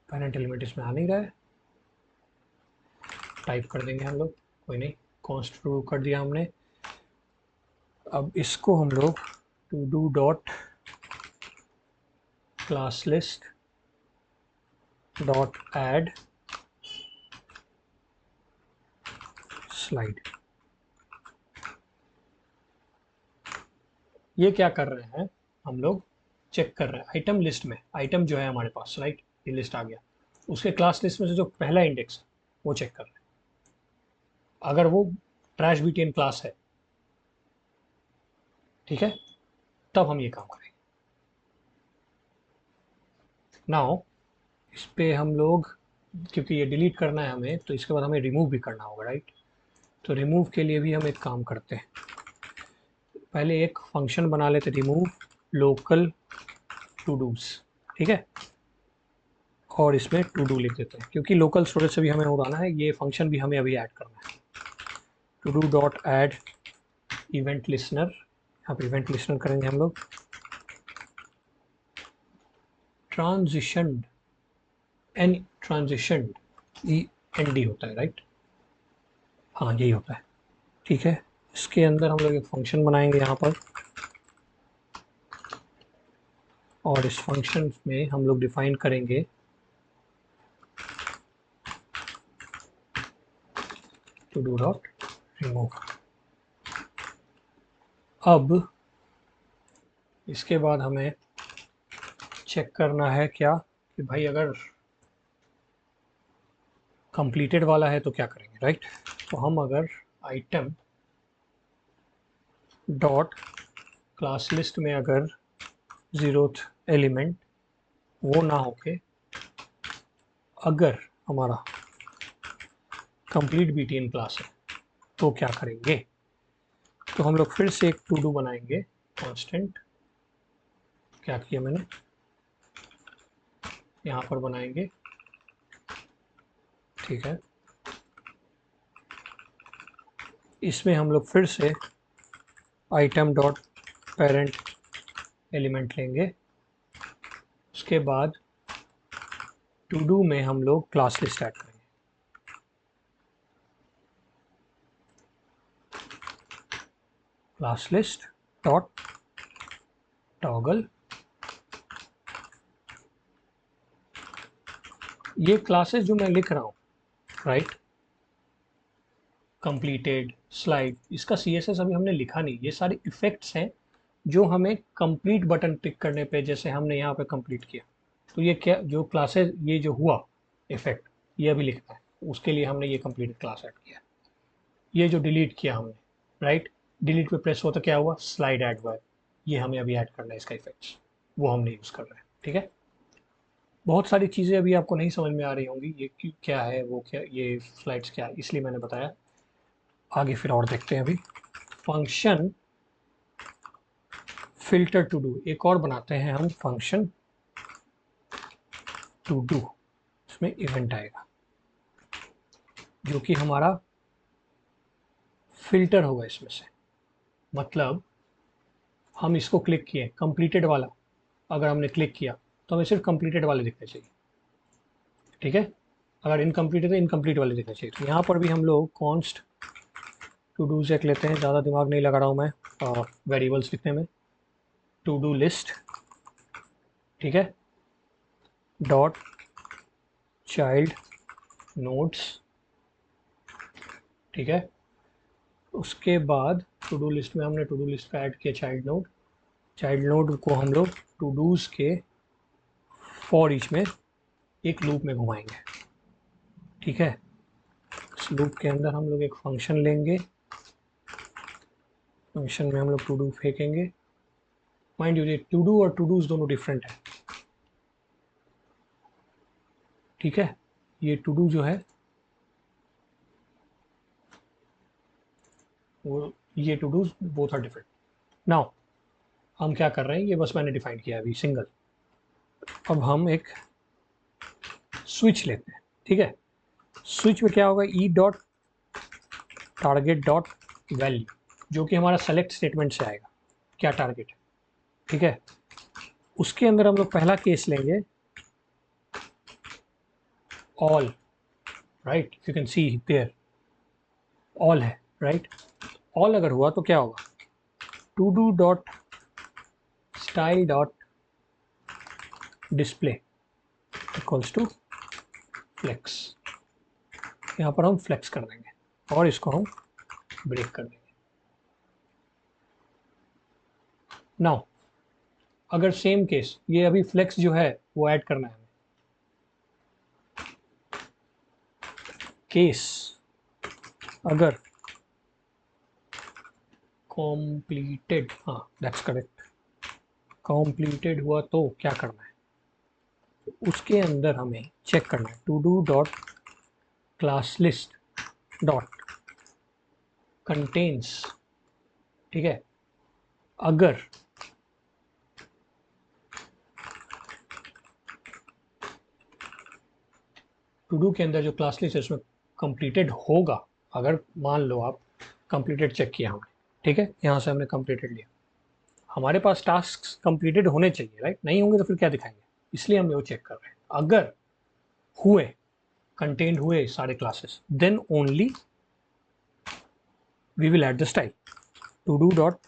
पेरेंट एलिमेंट इसमें आ नहीं रहा है, टाइप कर देंगे हम लोग, कोई नहीं। कॉन्स्ट टू कर दिया हमने। अब इसको हम लोग to do dot class list dot add slide. ये क्या कर रहे हैं हम लोग, चेक कर रहे हैं आइटम लिस्ट में, आइटम जो है हमारे पास, राइट, ये लिस्ट आ गया, उसके क्लास लिस्ट में से जो पहला इंडेक्स है वो चेक कर रहे हैं। अगर वो ट्रैश बीटीएन क्लास है, ठीक है, तब हम ये काम करेंगे। नाउ इस पे हम लोग, क्योंकि ये डिलीट करना है हमें, तो इसके बाद हमें रिमूव भी करना होगा, राइट। तो रिमूव के लिए भी हम एक काम करते हैं, पहले एक फंक्शन बना लेते, रिमूव लोकल टू डूज, ठीक है, और इसमें टू डू लिख देते हैं, क्योंकि लोकल स्टोरेज से भी हमें उड़ाना है, ये फंक्शन भी हमें अभी ऐड करना है। To do dot add event listener, यहाँ पे इवेंट लिसनर करेंगे हम लोग। ट्रांजिशन एन ट्रांजिशन END होता है, राइट, हाँ यही होता है, ठीक है। इसके अंदर हम लोग एक फंक्शन बनाएंगे यहाँ पर, और इस फंक्शन में हम लोग डिफाइन करेंगे टू डू डॉट रिमूव। अब इसके बाद हमें चेक करना है क्या, कि भाई अगर कंप्लीटेड वाला है तो क्या करेंगे, राइट। तो हम अगर आइटम डॉट क्लास लिस्ट में अगर 0th एलिमेंट वो ना होके अगर हमारा कंप्लीट बीटीएन क्लास है तो क्या करेंगे, तो हम लोग फिर से एक टू डू बनाएंगे कांस्टेंट, क्या किया मैंने, यहाँ पर बनाएंगे, ठीक है। इसमें हम लोग फिर से आइटम डॉट पेरेंट एलिमेंट लेंगे, उसके बाद टू डू में हम लोग क्लास लिस्ट ऐड करेंगे। क्लास लिस्ट डॉट टॉगल, ये क्लासेस जो मैं लिख रहा हूँ, राइट, कंप्लीटेड स्लाइड, इसका CSS अभी हमने लिखा नहीं, ये सारे इफेक्ट्स हैं जो हमें कंप्लीट बटन क्लिक करने पे, जैसे हमने यहाँ पे कंप्लीट किया, तो ये क्या जो क्लासेस, ये जो हुआ इफेक्ट, ये अभी लिखना है, उसके लिए हमने ये कंप्लीट क्लास ऐड किया। ये जो डिलीट किया हमने, राइट, डिलीट पे प्रेस हुआ तो क्या हुआ, स्लाइड ऐड हुआ है, ये हमें अभी ऐड करना है, इसका इफेक्ट्स वो हमने यूज़ कर रहे हैं, ठीक है। बहुत सारी चीज़ें अभी आपको नहीं समझ में आ रही होंगी, ये क्या है, वो क्या, ये स्लाइड्स क्या है, इसलिए मैंने बताया। आगे फिर और देखते हैं अभी। फंक्शन फिल्टर टू डू एक और बनाते हैं हम, फंक्शन टू डू, इसमें इवेंट आएगा जो कि हमारा फिल्टर होगा इसमें से, मतलब हम इसको क्लिक किए, कंप्लीटेड वाला अगर हमने क्लिक किया तो हमें सिर्फ कंप्लीटेड वाले दिखने चाहिए, ठीक है। अगर इनकम्प्लीट है तो इनकम्प्लीट वाले दिखने चाहिए। तो यहाँ पर भी हम लोग कॉन्स्ट टू डू चेक लेते हैं, ज़्यादा दिमाग नहीं लगा रहा हूँ मैं वेरिएबल्स लिखने में। टू डू लिस्ट, ठीक है, डॉट चाइल्ड नोड्स, ठीक है। उसके बाद टू डू लिस्ट में हमने टू डू लिस्ट का ऐड किया चाइल्ड नोड, चाइल्ड नोड को हम लोग टू डूज के फॉर ईच में एक लूप में घुमाएंगे, ठीक है, इस लूप के अंदर हम लोग एक फंक्शन लेंगे, फंक्शन में हम लोग टू डू फेंकेंगे। माइंड यू, टू डू और टू डूज दोनों डिफरेंट है, ठीक है। ये टू डू जो है वो, ये to dos both are different. Now हम क्या कर रहे हैं, ये बस मैंने डिफाइन किया अभी सिंगल। अब हम एक स्विच लेते हैं, ठीक है। स्विच में क्या होगा, ई डॉट टारगेट डॉट वैल्यू, जो कि हमारा सेलेक्ट स्टेटमेंट से आएगा, क्या टारगेट है, ठीक है। उसके अंदर हम लोग पहला केस लेंगे all, right, you can see there all है, राइट। ऑल अगर हुआ तो क्या होगा, to do dot style dot display equals to flex. यहाँ पर हम फ्लेक्स कर देंगे और इसको हम ब्रेक कर देंगे। नाउ अगर सेम केस, ये अभी फ्लेक्स जो है वो ऐड करना है हमें, केस अगर कॉम्प्लीटेड, हाँ दैट्स करेक्ट, कॉम्प्लीटेड हुआ तो क्या करना है, उसके अंदर हमें चेक करना है to do dot class list dot contains, ठीक है। अगर टू डू के अंदर जो क्लास लिस्ट है उसमें कंप्लीटेड होगा, अगर मान लो आप कंप्लीटेड चेक किया हमने, ठीक है, यहाँ से हमने कंप्लीटेड लिया, हमारे पास टास्क कंप्लीटेड होने चाहिए, राइट, नहीं होंगे तो फिर क्या दिखाएंगे, इसलिए हम वो चेक कर रहे हैं। अगर हुए, कंटेंट हुए सारे classes, then only we will add the style, to do dot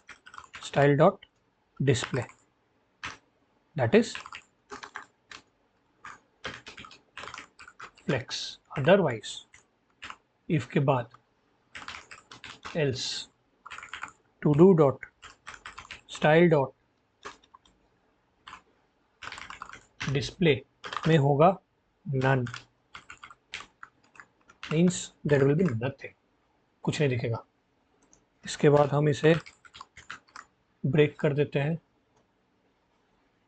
style dot display, that is flex. Otherwise if के बाद else to do dot style dot display में होगा none, means there will be nothing, कुछ नहीं दिखेगा। इसके बाद हम इसे ब्रेक कर देते हैं,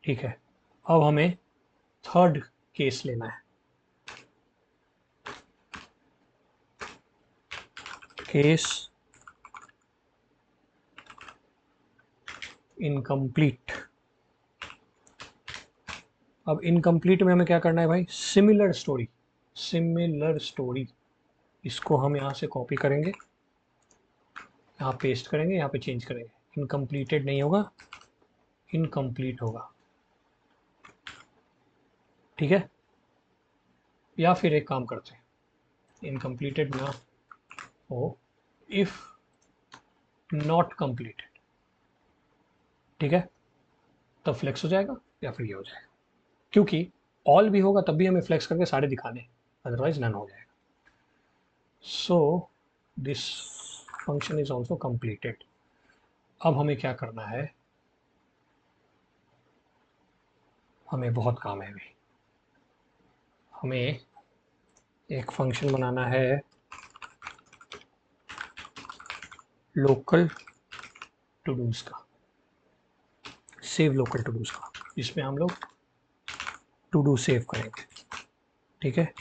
ठीक है। अब हमें थर्ड केस लेना है, केस इनकम्प्लीट। अब इनकम्प्लीट में हमें क्या करना है भाई, सिमिलर स्टोरी, सिमिलर स्टोरी, इसको हम यहाँ से कॉपी करेंगे, यहाँ पेस्ट करेंगे, यहाँ पे चेंज करेंगे, इनकम्प्लीटेड नहीं होगा, इनकम्प्लीट होगा, ठीक है। या फिर एक काम करते हैं, इनकम्प्लीटेड ना हो, इफ नॉट कंप्लीटेड, ठीक है, तब फ्लेक्स हो जाएगा या फिर ये हो जाएगा, क्योंकि ऑल भी होगा तब भी हमें फ्लेक्स करके सारे दिखाने, अदरवाइज नन हो जाएगा। So this function is also completed. अब हमें क्या करना है, हमें बहुत काम है अभी, हमें एक फंक्शन बनाना है लोकल टू डूज का, सेव लोकल टू डूज का, जिसमें हम लोग टू डू सेव करेंगे, ठीक है।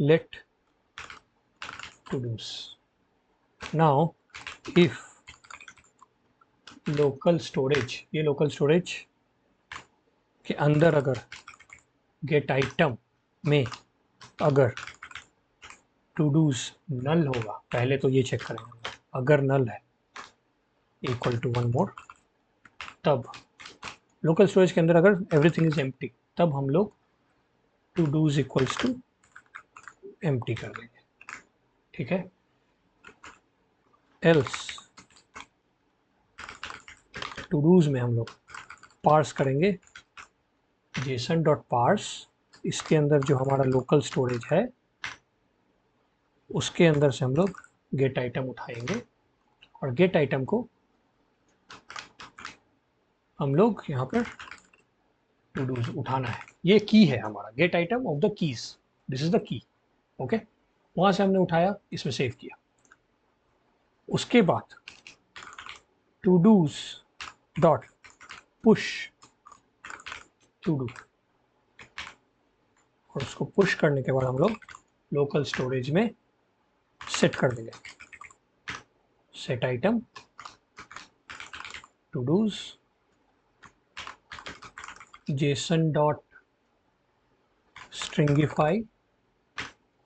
Let to dos, now if local storage, ये लोकल स्टोरेज के अंदर अगर गेट आइटम में अगर टू डूज नल होगा, पहले तो ये चेक करेंगे, अगर नल है इक्वल टू वन मोर, तब लोकल स्टोरेज के अंदर अगर एवरीथिंग इज एम्प्टी, तब हम लोग to dos equals to empty कर देंगे, ठीक है। एल्स टू डूज में हम लोग पार्स करेंगे जेसन डॉट पार्स, इसके अंदर जो हमारा लोकल स्टोरेज है उसके अंदर से हम लोग गेट आइटम उठाएंगे, और गेट आइटम को हम लोग यहाँ पर टू डूज उठाना है, ये की है हमारा, get item of the keys, this is the key, okay. वहाँ से हमने उठाया, इसमें सेव किया। उसके बाद to dos dot push to do, और उसको पुश करने के बाद हम लोग लोकल स्टोरेज में सेट कर देंगे। Set item to dos JSON dot stringify,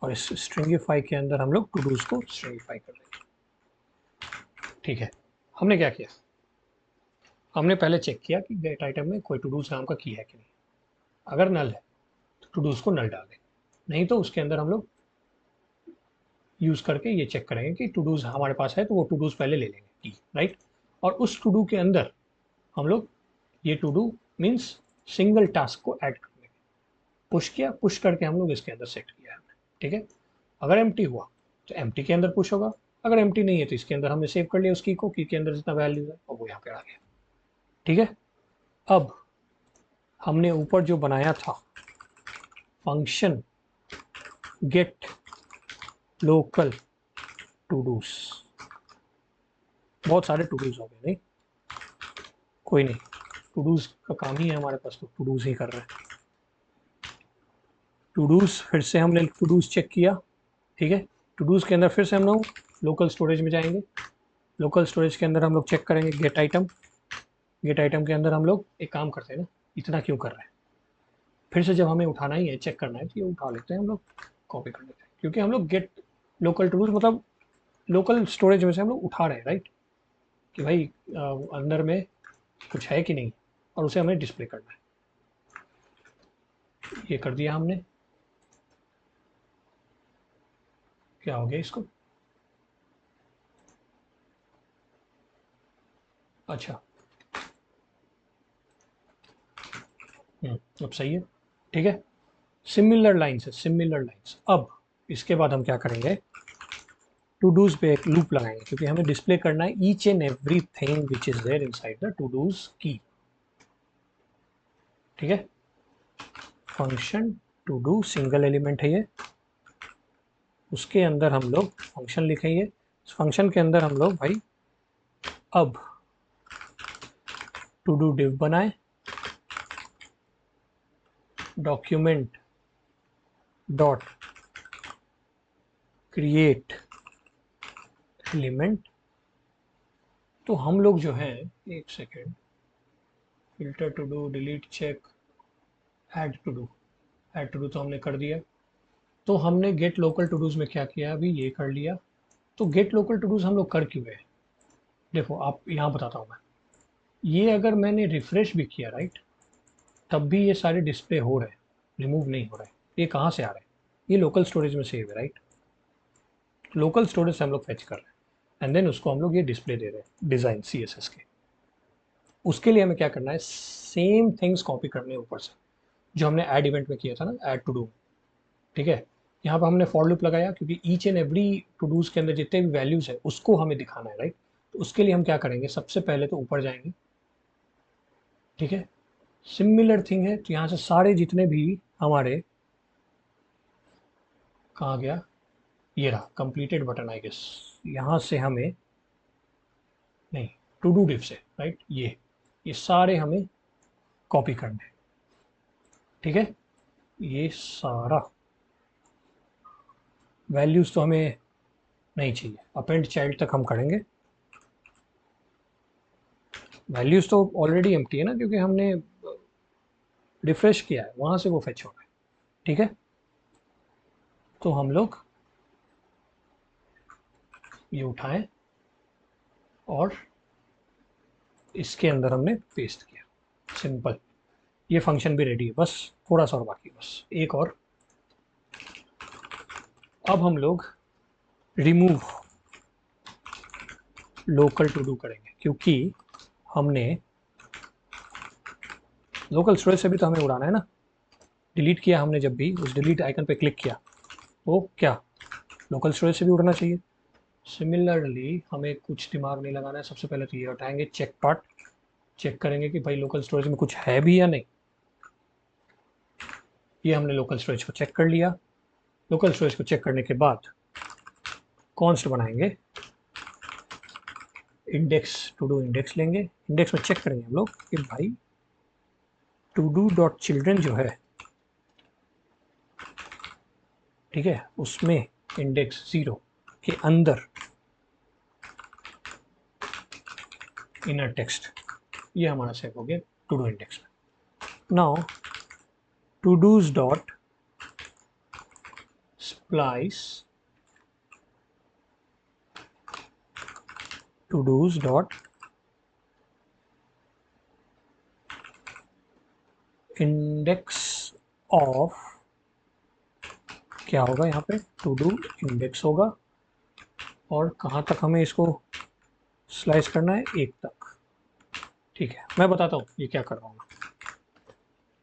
और इस स्ट्रिंगिफाई के अंदर हम लोग टू डूज को स्ट्रिंगिफाई कर देंगे। ठीक है, हमने क्या किया, हमने पहले चेक किया कि गेट आइटम में कोई टू डूज नाम का की है कि नहीं। अगर नल है तो टू डूज को नल डाल दें, नहीं तो उसके अंदर हम लोग यूज़ करके ये चेक करेंगे कि टू डूज हमारे पास है तो वो टू डूज पहले ले लेंगे की, राइट। और उस टू डू के अंदर हम लोग ये to do means single task को ऐड कर देंगे। पुश किया, पुश करके हम लोग इसके अंदर सेट किया हमने, ठीक है। अगर एम्प्टी हुआ तो एम्प्टी के अंदर पुश होगा, अगर एम्प्टी नहीं है तो इसके अंदर हमने सेव कर लिया उस की को, की के अंदर जितना वैल्यू है और वो यहाँ पे आ गया, ठीक है। अब हमने ऊपर जो बनाया था function get local to dos, बहुत सारे टू डूज हो गए, नहीं कोई नहीं, टू डूज का काम ही है हमारे पास, तो टू डूज ही कर रहे हैं। टू डूज फिर से हमने टू डूज चेक किया, ठीक है। टू डूज के अंदर फिर से हम लोग लोकल स्टोरेज में जाएंगे। लोकल स्टोरेज के अंदर हम लोग चेक करेंगे गेट आइटम। गेट आइटम के अंदर हम लोग एक काम करते हैं ना, इतना क्यों कर रहे हैं, फिर से जब हमें उठाना ही है, चेक करना है, तो ये उठा लेते हैं हम लोग, कॉपी कर लेते हैं, क्योंकि हम लोग गेट लोकल टू डूज मतलब लोकल स्टोरेज में से हम लोग उठा रहे हैं, राइट, कि भाई अंदर में कुछ है कि नहीं, और उसे हमें डिस्प्ले करना है। ये कर दिया हमने, क्या हो गया इसको, अच्छा अब सही है, ठीक है। सिमिलर लाइन्स है, सिमिलर लाइन्स। अब इसके बाद हम क्या करेंगे, टू डूज पे एक लूप लगाएंगे, क्योंकि हमें डिस्प्ले करना है each and every thing which is there inside the to dos की, ठीक है। Function to do single element है ये, उसके अंदर हम लोग फंक्शन लिखेंगे। फंक्शन के अंदर हम लोग भाई अब टू डू डिव बनाए, डॉक्यूमेंट डॉट क्रिएट एलिमेंट। तो हम लोग जो है, एक second, filter to do, delete check, add to do, add to do तो हमने कर दिया। तो हमने गेट लोकल टू डूज में क्या किया, अभी ये कर लिया। तो गेट लोकल टू डूज हम लोग कर क्यों गए, देखो आप यहाँ बताता हूँ मैं। ये अगर मैंने रिफ्रेश भी किया, राइट, तब भी ये सारे डिस्प्ले हो रहे हैं, रिमूव नहीं हो रहे हैं। ये कहाँ से आ रहे हैं, ये लोकल स्टोरेज में सेव है, राइट। लोकल स्टोरेज से हम लोग फेच कर रहे हैं एंड देन उसको हम लोग ये डिस्प्ले दे रहे हैं डिज़ाइन CSS के। उसके लिए हमें क्या करना है, सेम थिंग्स कॉपी करने ऊपर से, जो हमने ऐड इवेंट में किया था ना, ऐड टू डू, ठीक है। यहाँ पर हमने फॉर लूप लगाया, क्योंकि each and every to dos के अंदर जितने भी वैल्यूज है उसको हमें दिखाना है, राइट। तो उसके लिए हम क्या करेंगे, सबसे पहले तो ऊपर जाएंगे, ठीक है। सिमिलर थिंग है, तो यहाँ से सारे जितने भी हमारे, कहाँ गया, ये रहा कंप्लीटेड बटन आई गेस, यहाँ से हमें नहीं, टू डू डिव से, राइट, ये सारे हमें कॉपी करने हैं, ठीक है। ये सारा वैल्यूज तो हमें नहीं चाहिए, अपेंड चाइल्ड तक हम करेंगे। वैल्यूज तो ऑलरेडी एम्प्टी है ना, क्योंकि हमने रिफ्रेश किया है, वहां से वो फेच हो गए, ठीक है। तो हम लोग ये उठाएं और इसके अंदर हमने पेस्ट किया, सिंपल। ये फंक्शन भी रेडी है, बस थोड़ा सा और बाकी, बस एक और। अब हम लोग रिमूव लोकल टू डू करेंगे, क्योंकि हमने लोकल स्टोरेज से भी तो हमें उड़ाना है ना। डिलीट किया हमने, जब भी उस डिलीट आइकन पे क्लिक किया तो क्या लोकल स्टोरेज से भी उड़ना चाहिए। सिमिलरली हमें कुछ दिमाग नहीं लगाना है, सबसे पहले तो ये उठाएंगे चेक पार्ट, चेक करेंगे कि भाई लोकल स्टोरेज में कुछ है भी या नहीं। ये हमने लोकल स्टोरेज को चेक कर लिया। लोकल स्टोरेज को चेक करने के बाद कॉन्स्ट बनाएंगे, इंडेक्स टू डू इंडेक्स लेंगे, इंडेक्स में चेक करेंगे हम लोग कि भाई टू डू डॉट चिल्ड्रन जो है, ठीक है, उसमें इंडेक्स 0 के अंदर इनर टेक्स्ट, ये हमारा सेव हो गया टू डू इंडेक्स में। Now to dos dot splice to dos dot index of, क्या होगा यहाँ पे, टू डू इंडेक्स होगा, और कहाँ तक हमें इसको स्लाइस करना है, 1 तक। ठीक है, मैं बताता हूँ ये क्या कर रहा हूँ।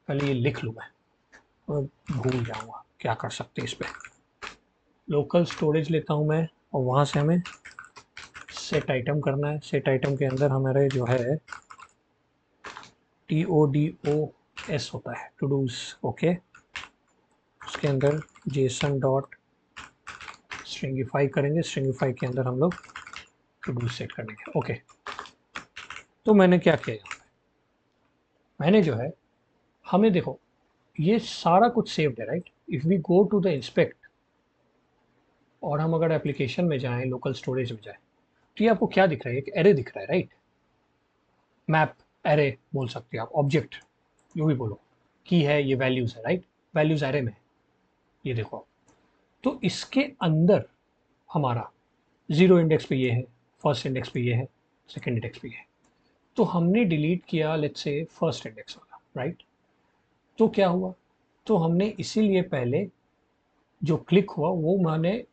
पहले ये लिख लूँ मैं, और भूल जाऊँगा क्या कर सकते हैं इस पर। लोकल स्टोरेज लेता हूँ मैं, और वहाँ से हमें सेट आइटम करना है। सेट आइटम के अंदर हमारे जो है TODOS होता है, टू डूज, ओके। उसके अंदर जेसन डॉट स्ट्रिंगिफाई करेंगे, स्ट्रिंगिफाई के अंदर हम लोग टू डू सेट करेंगे, ओके। तो मैंने क्या किया यहाँ पे, मैंने जो है, हमें देखो ये सारा कुछ सेव्ड है, right. If we go to the inspect, और हम अगर एप्लीकेशन में जाएं, लोकल स्टोरेज में जाएं, तो ये आपको क्या दिख रहा है, एक एरे दिख रहा है, राइट। मैप एरे बोल सकते हो आप, ऑब्जेक्ट जो भी बोलो, की है, ये वैल्यूज है, राइट। वैल्यूज एरे में, ये देखो आप। तो इसके अंदर हमारा 0 इंडेक्स पे ये है, फर्स्ट इंडेक्स पे ये है, सेकंड इंडेक्स पे ये है। तो हमने डिलीट किया लेट्स से फर्स्ट इंडेक्स वाला, राइट। तो क्या हुआ, तो हमने इसीलिए पहले जो क्लिक हुआ वो मैंने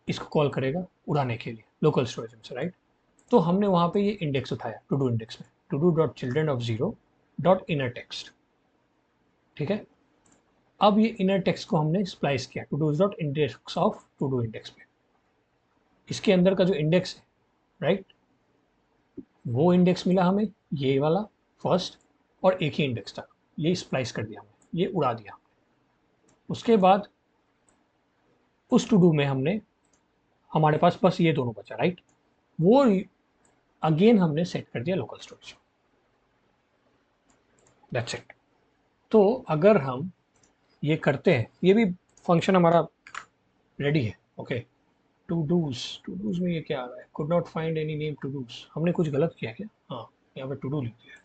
इसको कॉल करेगा उड़ाने के लिए लोकल स्टोरेज में से, राइट। तो हमने वहाँ पे ये इंडेक्स उठाया टू डू इंडेक्स में, to do dot children of 0 dot inner text, ठीक है। अब ये इनर टेक्स्ट को हमने स्प्लाइस किया to do dot index of to do index में। इसके अंदर का जो इंडेक्स है, राइट, वो इंडेक्स मिला हमें, ये वाला फर्स्ट, और एक ही इंडेक्स था, ये स्प्लाइस कर दिया हमने, ये उड़ा दिया। उसके बाद उस टू डू में हमने, हमारे पास बस ये दोनों बचा, राइट। वो अगेन हमने सेट कर दिया लोकल स्टोरेज, दैट्स इट। तो अगर हम ये करते हैं, ये भी फंक्शन हमारा रेडी है, ओके। टू डूज में ये क्या आ रहा है, could not find any name to dos, हमने कुछ गलत किया क्या, हाँ, यहाँ पे टू डू लिख दिया,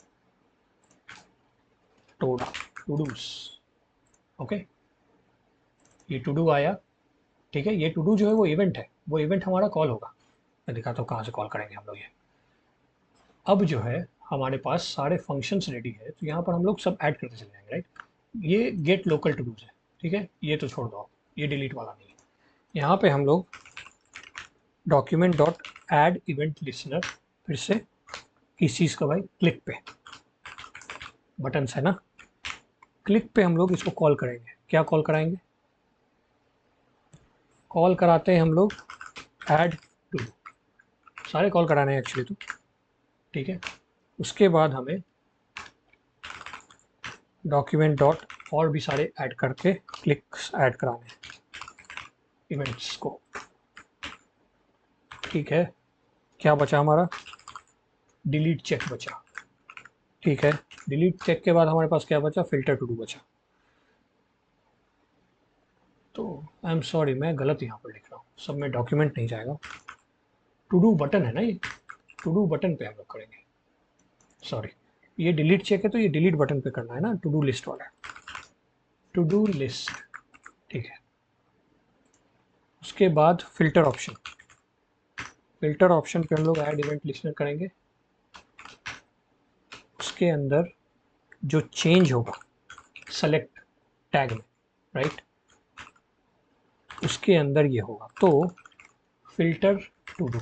टोडा टू डूज, ओके। ये टू डू आया, ठीक है। ये टू डू जो है वो इवेंट है, वो इवेंट हमारा कॉल होगा। मैं दिखाता हूँ कहाँ से कॉल करेंगे हम लोग ये। अब जो है हमारे पास सारे फंक्शंस रेडी है, तो यहाँ पर हम लोग सब ऐड करते चले जाएंगे, राइट। ये गेट लोकल टू डूज है, ठीक है, ये तो छोड़ दो, ये डिलीट वाला नहीं है। यहाँ पे हम लोग document dot add event listener, फिर से किस चीज़ का भाई, क्लिक पे, बटन है ना, क्लिक पे हम लोग इसको कॉल करेंगे। क्या कॉल कराएंगे, कॉल कराते हैं हम लोग ऐड टू डू, सारे कॉल कराने हैं एक्चुअली तो, ठीक है। उसके बाद हमें डॉक्यूमेंट डॉट और भी सारे ऐड करके क्लिक्स ऐड कराने हैं इवेंट्स को, ठीक है। क्या बचा हमारा, डिलीट चेक बचा, ठीक है। डिलीट चेक के बाद हमारे पास क्या बचा, फिल्टर टू डू बचा। तो आई एम सॉरी, मैं गलत यहाँ पर लिख रहा हूँ, सब में डॉक्यूमेंट नहीं जाएगा, टू डू बटन है ना ये, टू डू बटन पे हम लोग करेंगे, सॉरी। ये डिलीट चेक है तो ये डिलीट बटन पे करना है ना, टू डू लिस्ट वाला, टू डू लिस्ट, ठीक है। उसके बाद फिल्टर ऑप्शन, फिल्टर ऑप्शन पे हम लोग ऐड इवेंट लिस्टनर करेंगे। उसके अंदर जो चेंज होगा सेलेक्ट टैग में, राइट, उसके अंदर ये होगा, तो फिल्टर टू डू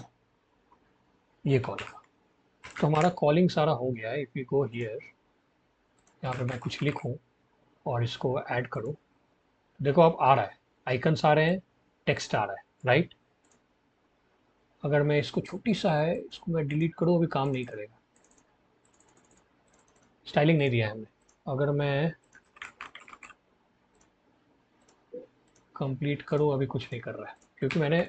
ये कॉल होगा। तो हमारा कॉलिंग सारा हो गया है। इफ़ यू गो हियर, यहाँ पे मैं कुछ लिखूँ और इसको ऐड करूँ, देखो अब आ रहा है, आइकन्स आ रहे हैं, टेक्स्ट आ रहा है, राइट। अगर मैं इसको छोटी सा है, इसको मैं डिलीट करूँ, अभी काम नहीं करेगा, स्टाइलिंग नहीं दिया है हमने। अगर मैं कंप्लीट करूँ, अभी कुछ नहीं कर रहा है, क्योंकि मैंने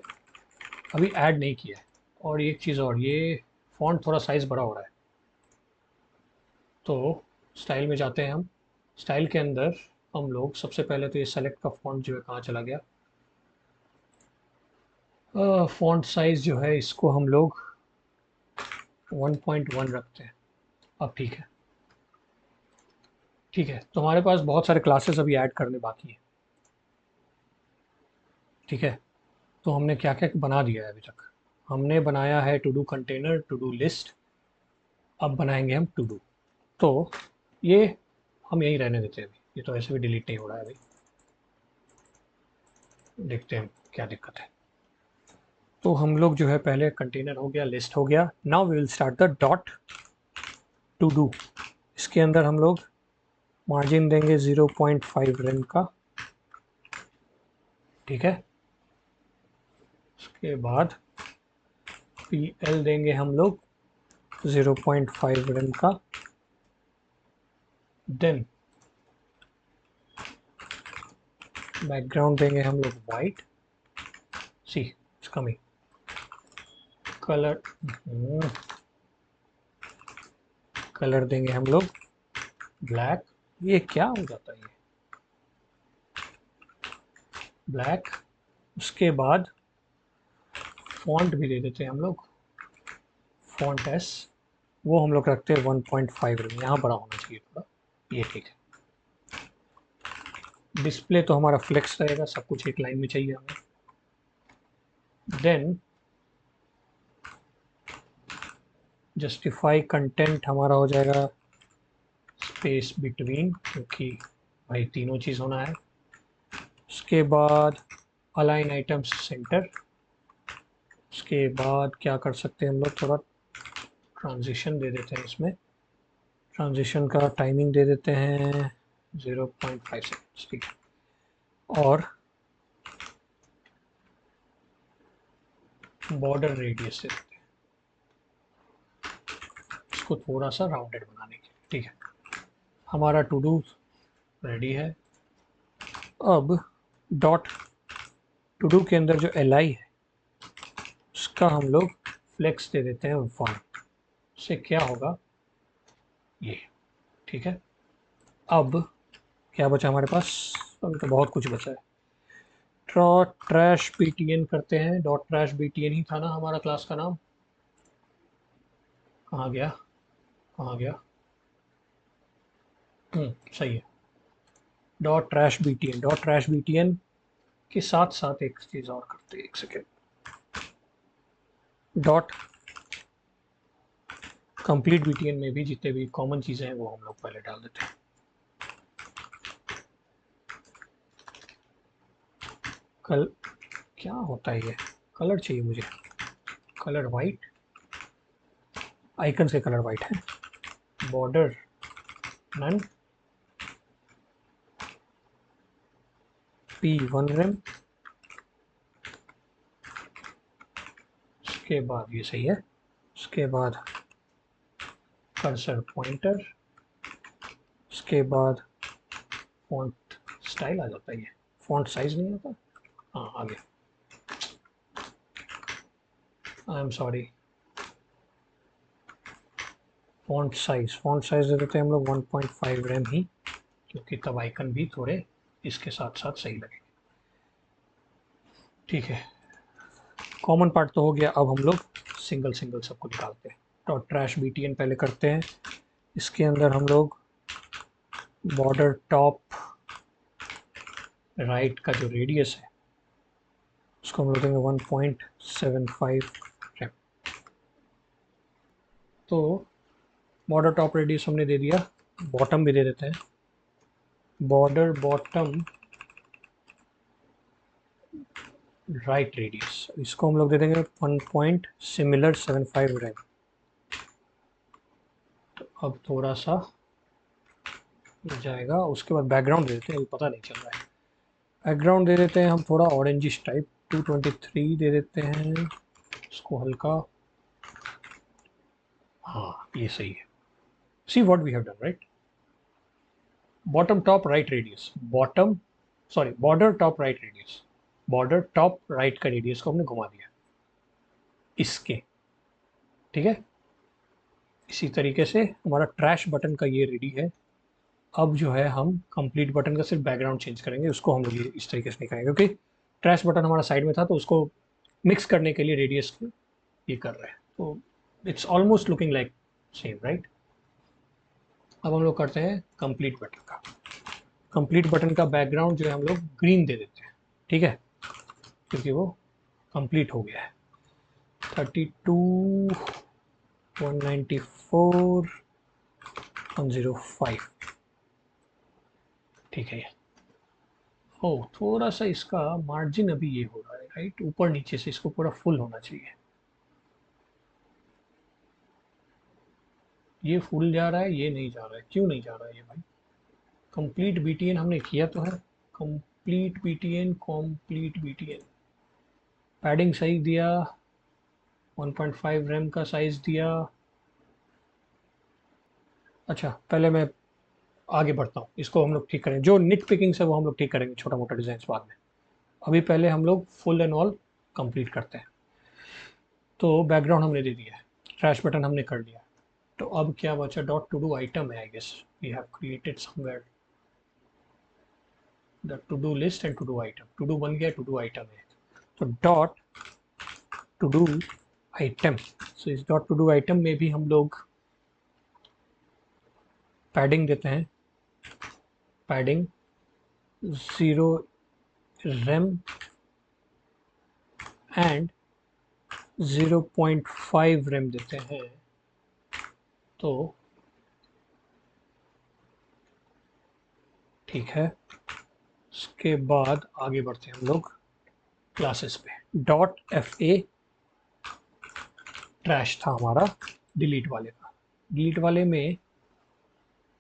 अभी ऐड नहीं किया है। और एक चीज़ और, ये फॉन्ट थोड़ा साइज़ बड़ा हो रहा है, तो स्टाइल में जाते हैं हम। स्टाइल के अंदर हम लोग सबसे पहले तो ये सेलेक्ट का फॉन्ट जो है कहाँ चला गया, फॉन्ट साइज़ जो है इसको हम लोग 1.1 रखते हैं। अब ठीक है, ठीक है। तो हमारे पास बहुत सारे क्लासेस अभी ऐड करने बाकी हैं, ठीक है। तो हमने क्या क्या बना दिया है अभी तक। हमने बनाया है to do container, to do list, अब बनाएंगे हम टू डू। तो ये हम यहीं रहने देते हैं अभी, ये तो ऐसे भी डिलीट नहीं हो रहा है अभी। देखते हैं क्या दिक्कत है। तो हम लोग जो है पहले कंटेनर हो गया, लिस्ट हो गया, now we will start the dot to do. इसके अंदर हम लोग मार्जिन देंगे 0.5 रेम का, ठीक है। उसके बाद पी एल देंगे हम लोग 0.5 रेम का। देन बैकग्राउंड देंगे हम लोग white, see it's coming. Colour, colour देंगे हम लोग ब्लैक। ये क्या हो जाता है, ये ब्लैक। उसके बाद फॉन्ट भी दे देते हैं हम लोग, फॉन्ट एस, वो हम लोग रखते हैं 1.5 रेम, यहाँ बड़ा होना चाहिए थोड़ा, ये ठीक है। डिस्प्ले तो हमारा फ्लेक्स रहेगा, सब कुछ एक लाइन में चाहिए हमें। देन जस्टिफाई कंटेंट हमारा हो जाएगा स्पेस बिटवीन, क्योंकि भाई तीनों चीज़ होना है। उसके बाद अलाइन आइटम्स सेंटर। उसके बाद क्या कर सकते हैं हम लोग, थोड़ा ट्रांजिशन दे देते हैं इसमें। ट्रांजिशन का टाइमिंग दे देते हैं 0.5 सेकेंड्स, ठीक है। और बॉर्डर रेडियस दे देते हैं इसको थोड़ा सा राउंडेड बनाने के लिए, ठीक है। हमारा टू डू रेडी है। अब डॉट टू डू के अंदर जो एल आई है उसका हम लोग फ्लेक्स दे देते हैं 1। उससे क्या होगा, ये ठीक है। अब क्या बचा हमारे पास, अभी तो बहुत कुछ बचा है। Dot trash B T N करते हैं, dot trash B T N ही था ना हमारा क्लास का नाम, कहाँ गया, कहाँ गया, सही है। Dot trash B T N, dot trash B T N के साथ साथ एक चीज़ और करते हैं, एक second. Dot complete B T N में भी जितने भी कॉमन चीज़ें हैं वो हम लोग पहले डाल देते हैं। कल क्या होता है, ये कलर चाहिए मुझे, कलर वाइट, आइकन्स के कलर वाइट है। Border none, P 1 rem. उसके बाद ये सही है। उसके बाद कर्सर पॉइंटर। उसके बाद फॉन्ट स्टाइल आ जाता है, ये फॉन्ट साइज नहीं आता, हाँ आ गया, I am sorry. Font size दे देते हैं हम लोग 1.5 रेम ही, क्योंकि तब आइकन भी थोड़े इसके साथ साथ सही लगेंगे, ठीक है। कॉमन पार्ट तो हो गया, अब हम लोग सिंगल सिंगल सबको निकालते हैं। Dot trash B T N पहले करते हैं। इसके अंदर हम लोग बॉर्डर टॉप राइट का जो रेडियस है उसको हम लोग देंगे 1.75 रेम। तो बॉर्डर टॉप रेडियस हमने दे दिया, बॉटम भी दे देते हैं। बॉर्डर बॉटम राइट रेडियस, इसको हम लोग दे देंगे 1.75 रेम। तो अब थोड़ा सा जाएगा। उसके बाद बैकग्राउंड दे देते हैं, अभी पता नहीं चल रहा है। बैकग्राउंड दे देते हैं हम थोड़ा ऑरेंजिश टाइप, 223 दे देते हैं उसको हल्का, हाँ ये सही है। See what we have done, right. Bottom top right radius, bottom sorry border top right radius, border top right का रेडियस को हमने घुमा दिया। इसके, ठीक है। इसी तरीके से हमारा ट्रैश बटन का ये रेडी है। अब जो है हम कंप्लीट बटन का सिर्फ बैकग्राउंड चेंज करेंगे, उसको हम लोग ये इस तरीके से नहीं करेंगे क्योंकि ट्रैश बटन हमारा साइड में था, तो उसको मिक्स करने के लिए रेडियस को ये कर रहे हैं, तो it's almost looking like same, right. अब हम लोग करते हैं कंप्लीट बटन का। कंप्लीट बटन का बैकग्राउंड जो है हम लोग ग्रीन दे देते हैं, ठीक है, क्योंकि वो कंप्लीट हो गया है। 32 194 105, ठीक है। ओ, थोड़ा सा इसका मार्जिन अभी ये हो रहा है, राइट, ऊपर नीचे से इसको पूरा फुल होना चाहिए। ये फुल जा रहा है, ये नहीं जा रहा है, क्यों नहीं जा रहा है ये भाई? कंप्लीट बीटीएन हमने किया तो है, complete BTN, complete BTN, padding सही दिया, 1.5 रैम का साइज दिया। अच्छा, पहले मैं आगे बढ़ता हूँ, इसको हम लोग ठीक करें, जो निट पिकिंग से वो हम लोग ठीक करेंगे, छोटा मोटा डिजाइन बाद में। अभी पहले हम लोग फुल एंड ऑल कंप्लीट करते हैं। तो बैकग्राउंड हमने दे दिया है, ट्रैश बटन हमने कर लिया, तो अब क्या बचा? डॉट टू डू आइटम है, I guess we have created somewhere the to do list and to do item. To do बन गया, टू डू आइटम है, तो dot to do item. So इस डॉट टू डू आइटम में भी हम लोग पैडिंग देते हैं, पैडिंग 0 रैम एंड 0.5 रैम देते हैं। तो ठीक है, उसके बाद आगे बढ़ते हैं हम लोग क्लासेस पे। डॉट एफ ए ट्रैश था हमारा डिलीट वाले का, डिलीट वाले में,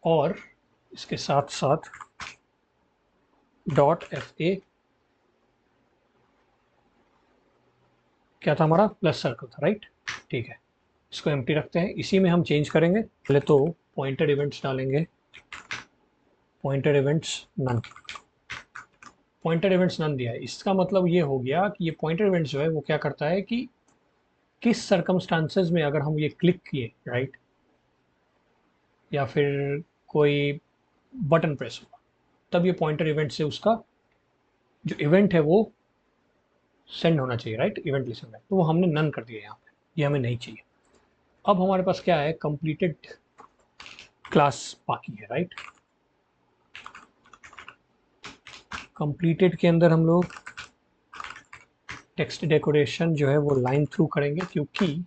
और इसके साथ साथ डॉट एफ ए क्या था हमारा? प्लस सर्कल था, राइट, ठीक है। इसको एम्प्टी रखते हैं, इसी में हम चेंज करेंगे। पहले तो पॉइंटर इवेंट्स डालेंगे, pointer events none, pointer events none दिया है, इसका मतलब ये हो गया कि ये पॉइंटर इवेंट्स जो है वो क्या करता है कि किस सर्कमस्टांसेस में अगर हम ये क्लिक किए, राइट, या फिर कोई बटन प्रेस हुआ, तब ये पॉइंटर इवेंट से उसका जो इवेंट है वो सेंड होना चाहिए, राइट, इवेंट लिसन में, तो वो हमने नन कर दिया यहाँ पे, ये हमें नहीं चाहिए। अब हमारे पास क्या है? कंप्लीटेड क्लास बाकी है, राइट। कंप्लीटेड के अंदर हम लोग टेक्स्ट डेकोरेशन जो है वो लाइन थ्रू करेंगे, क्योंकि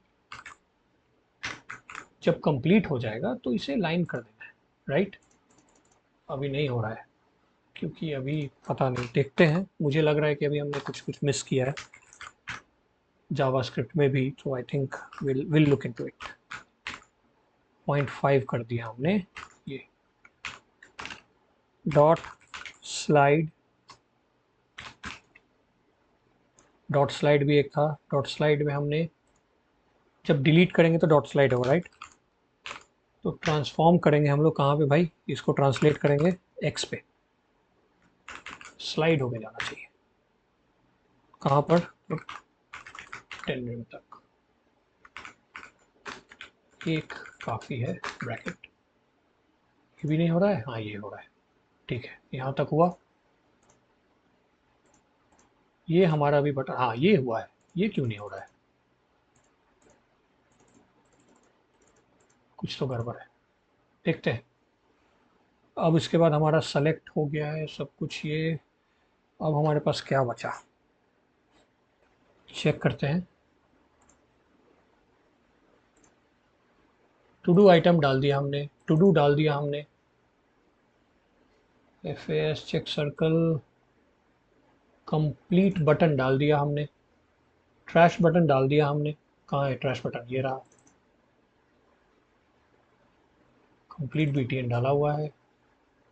जब कंप्लीट हो जाएगा तो इसे लाइन कर देना है, राइट। अभी नहीं हो रहा है क्योंकि अभी पता नहीं, देखते हैं, मुझे लग रहा है कि अभी हमने कुछ कुछ मिस किया है जावास्क्रिप्ट में भी, तो I think will look into it. 0.5 कर दिया हमने, ये डॉट स्लाइड, डॉट स्लाइड भी एक था, डॉट स्लाइड में हमने जब डिलीट करेंगे तो डॉट स्लाइड होगा, राइट। तो ट्रांसफॉर्म करेंगे हम लोग कहाँ पे भाई? इसको ट्रांसलेट करेंगे एक्स पे, स्लाइड होके जाना चाहिए, कहाँ पर? 10 मिनट तक, एक काफ़ी है, ब्रैकेट। ये भी नहीं हो रहा है, हाँ ये हो रहा है, ठीक है, यहाँ तक हुआ। ये हमारा भी बटन, हाँ ये हुआ है, ये क्यों नहीं हो रहा है? कुछ तो गड़बड़ है, देखते हैं। अब इसके बाद हमारा सेलेक्ट हो गया है सब कुछ ये। अब हमारे पास क्या बचा, चेक करते हैं। टू डू आइटम डाल दिया हमने, टू डू डाल दिया हमने, F S check circle, complete button डाल दिया हमने, ट्रैश बटन डाल दिया हमने, कहाँ है ट्रैश बटन? ये रहा, कंप्लीट बीटीएन डाला हुआ है।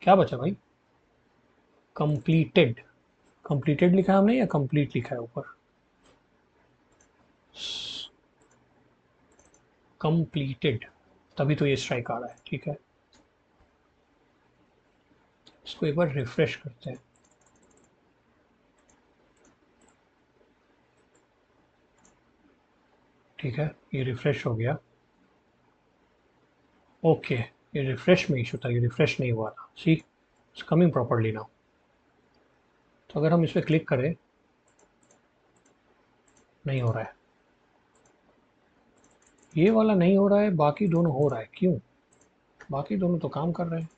क्या बचा भाई? कंप्लीटेड, कंप्लीटेड लिखा है हमने या कंप्लीट लिखा है ऊपर? कंप्लीटेड, तभी तो ये स्ट्राइक आ रहा है, ठीक है। इसको एक बार रिफ्रेश करते हैं। ठीक है, ये रिफ्रेश हो गया। ओके, ये रिफ्रेश में इशू था, ये रिफ्रेश नहीं हुआ था। See it's coming properly now. तो अगर हम इस पर क्लिक करें, नहीं हो रहा है, ये वाला नहीं हो रहा है, बाकी दोनों हो रहा है। क्यों? बाकी दोनों तो काम कर रहे हैं।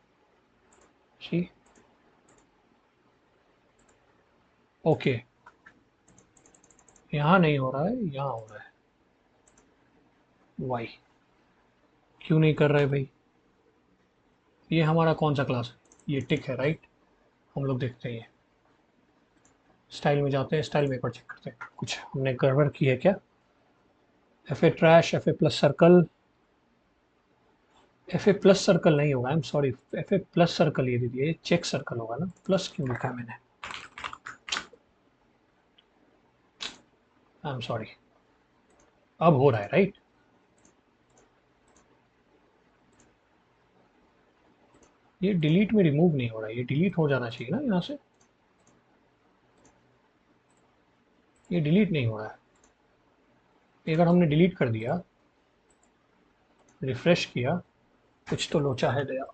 सी ओके, यहाँ नहीं हो रहा है, यहाँ हो रहा है। वाई? क्यों नहीं कर रहा है भाई? ये हमारा कौन सा क्लास है? ये टिक है, राइट? हम लोग देखते हैं, ये स्टाइल में जाते हैं, स्टाइल में एक बार चेक करते हैं कुछ हमने गड़बड़ की है क्या। F A trash, F A plus circle, F A plus circle नहीं होगा, आई am sorry. F A plus circle ये दीजिए, ये चेक सर्कल होगा ना, प्लस क्यों लिखा है मैंने? आई एम सॉरी। अब हो रहा है, राइट? ये डिलीट में रिमूव नहीं हो रहा है, ये डिलीट हो जाना चाहिए ना यहाँ से। ये डिलीट नहीं हो रहा है। अगर हमने डिलीट कर दिया, रिफ्रेश किया, कुछ तो लोचा है दया।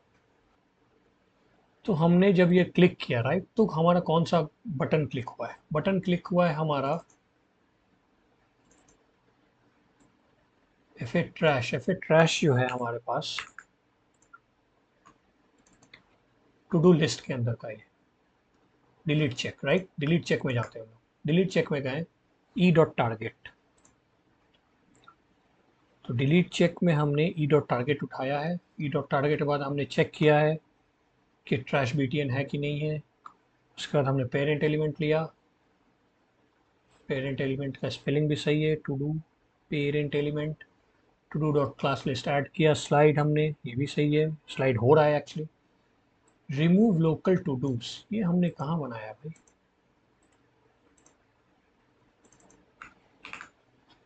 तो हमने जब ये क्लिक किया, राइट, तो हमारा कौन सा बटन क्लिक हुआ है? बटन क्लिक हुआ है हमारा F A trash. F A trash जो है हमारे पास टू डू लिस्ट के अंदर का, ये delete check, right? Delete check में जाते हैं हम लोग, डिलीट चेक में गए, ई डॉट टारगेट। तो डिलीट चेक में हमने ई डॉट टारगेट उठाया है। ई डॉट टारगेट के बाद हमने चेक किया है कि ट्रैश बीटीएन है कि नहीं है। उसके बाद हमने पेरेंट एलिमेंट लिया, पेरेंट एलिमेंट का स्पेलिंग भी सही है, to do parent element. To do dot class list add किया, स्लाइड हमने, ये भी सही है, स्लाइड हो रहा है actually. Remove local to dos, ये हमने कहाँ बनाया भाई?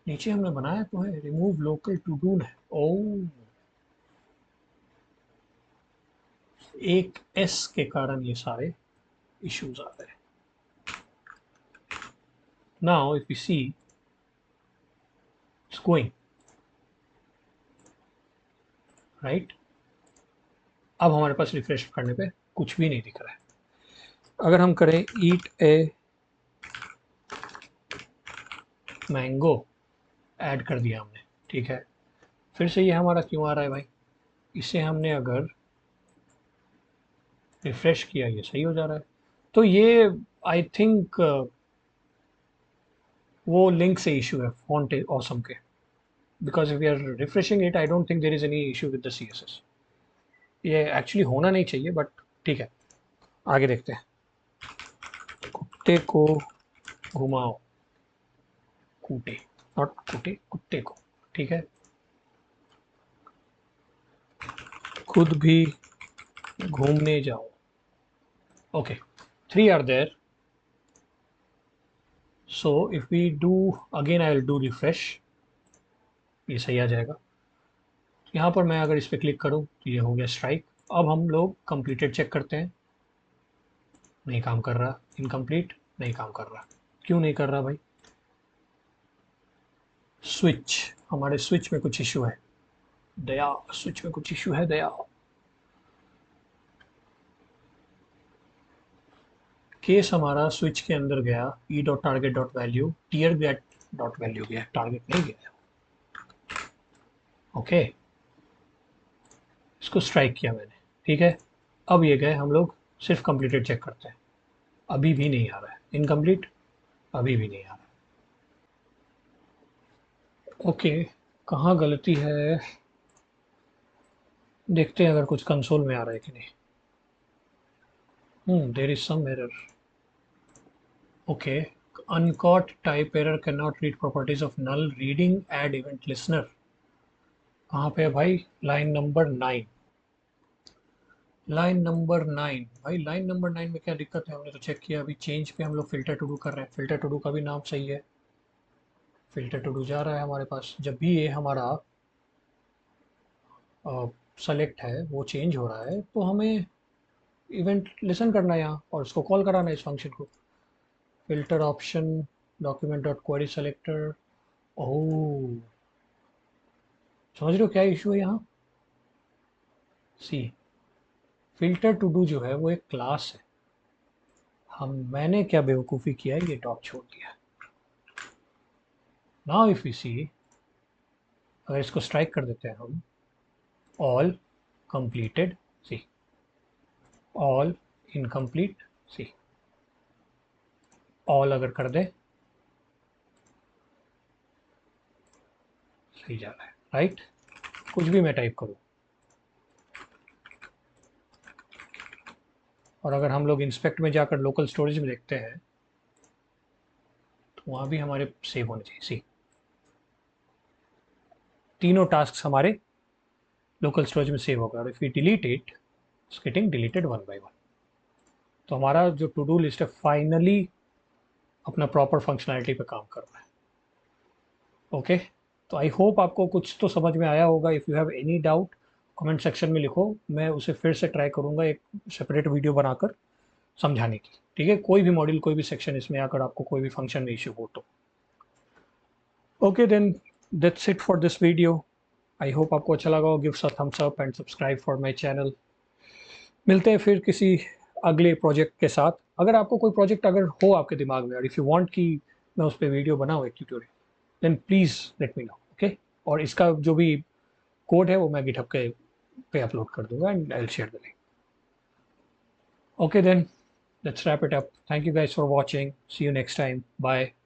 नीचे हमने बनाया तो है, रिमूव लोकल टू डू है। ओ, एक एस के कारण ये सारे इश्यूज आ रहे हैं। Now if you see it's going right. अब हमारे पास रिफ्रेश करने पे कुछ भी नहीं दिख रहा है। अगर हम करें ईट ए मैंगो, ऐड कर दिया हमने, ठीक है, फिर से ये हमारा क्यों आ रहा है भाई? इसे हमने अगर रिफ्रेश किया, ये सही हो जा रहा है। तो ये आई थिंक वो लिंक से इशू है फॉन्ट ऑसम के, because if we are refreshing it I don't think there is any issue with the CSS. ये एक्चुअली होना नहीं चाहिए, बट ठीक है, आगे देखते हैं। कुत्ते को घुमाओ, कूटे, नॉट कूटे, कुत्ते को, ठीक है। खुद भी घूमने जाओ। Okay, 3 are there. So if we do again, I will do refresh, ये सही आ जाएगा। यहाँ पर मैं अगर इस पर क्लिक करूँ तो ये हो गया स्ट्राइक। अब हम लोग कंप्लीटेड चेक करते हैं, नहीं काम कर रहा। इनकम्प्लीट, नहीं काम कर रहा। क्यों नहीं कर रहा भाई? स्विच, हमारे स्विच में कुछ इशू है दया, स्विच में कुछ इशू है दया। केस हमारा स्विच के अंदर गया, E dot target dot value, tier get dot value गया, टारगेट नहीं गया। ओके, इसको स्ट्राइक किया मैंने, ठीक है। अब ये गए, हम लोग सिर्फ कंप्लीटेड चेक करते हैं, अभी भी नहीं आ रहा है। इनकम्प्लीट, अभी भी नहीं आ रहा है। ओके, कहाँ गलती है देखते हैं, अगर कुछ कंसोल में आ रहा है कि नहीं। There is some error. Okay, uncaught type error cannot read properties of null reading add event listener। कहाँ पे है भाई? Line number 9। लाइन नंबर 9 भाई, लाइन नंबर 9 में क्या दिक्कत है? हमने तो चेक किया, अभी चेंज पे हम लोग फिल्टर टू डू कर रहे हैं, फिल्टर टू डू का भी नाम सही है, फिल्टर टू डू जा रहा है हमारे पास। जब भी ये हमारा सेलेक्ट है वो चेंज हो रहा है, तो हमें इवेंट लिसन करना है यहाँ, और उसको कॉल कराना है इस फंक्शन को। Filter option, document dot query selector. Oh, समझ रहे हो क्या इशू है यहाँ? सी, फिल्टर टू डू जो है वो एक क्लास है। मैंने क्या बेवकूफ़ी किया है, ये डॉट छोड़ दिया। नाउ इफ यू सी, अगर इसको स्ट्राइक कर देते हैं हम, ऑल कंप्लीटेड, सी, ऑल इनकम्प्लीट, सी, ऑल अगर कर दे सही जा रहा है, राइट? कुछ भी मैं टाइप करूँ, और अगर हम लोग इंस्पेक्ट में जाकर लोकल स्टोरेज में देखते हैं तो वहाँ भी हमारे सेव होने चाहिए। सी, तीनों टास्क हमारे लोकल स्टोरेज में सेव होगा, और if you delete it, it's getting deleted one by one. तो हमारा जो टू डू लिस्ट है फाइनली अपना प्रॉपर फंक्शनैलिटी पे काम कर रहा है। ओके, तो आई होप आपको कुछ तो समझ में आया होगा। If you have any doubt comment section में लिखो, मैं उसे फिर से ट्राई करूँगा एक सेपरेट वीडियो बनाकर समझाने की। ठीक है, कोई भी मॉड्यूल, कोई भी सेक्शन इसमें अगर आपको कोई भी फंक्शन में इश्यू हो तो। Okay then, that's it for this video. I hope आपको अच्छा लगा हो। Give a thumbs up and subscribe for my channel. मिलते हैं फिर किसी अगले प्रोजेक्ट के साथ। अगर आपको कोई प्रोजेक्ट अगर हो आपके दिमाग में, और इफ़ यू वांट कि मैं उस पर वीडियो बनाऊँ एक tutorial, then please let me know. Okay, और इसका जो भी कोड है वो मैं गिटहब के पे अपलोड कर दूंगा, and I will share the link. Okay then, let's wrap it up. Thank you guys for watching. See you next time. Bye.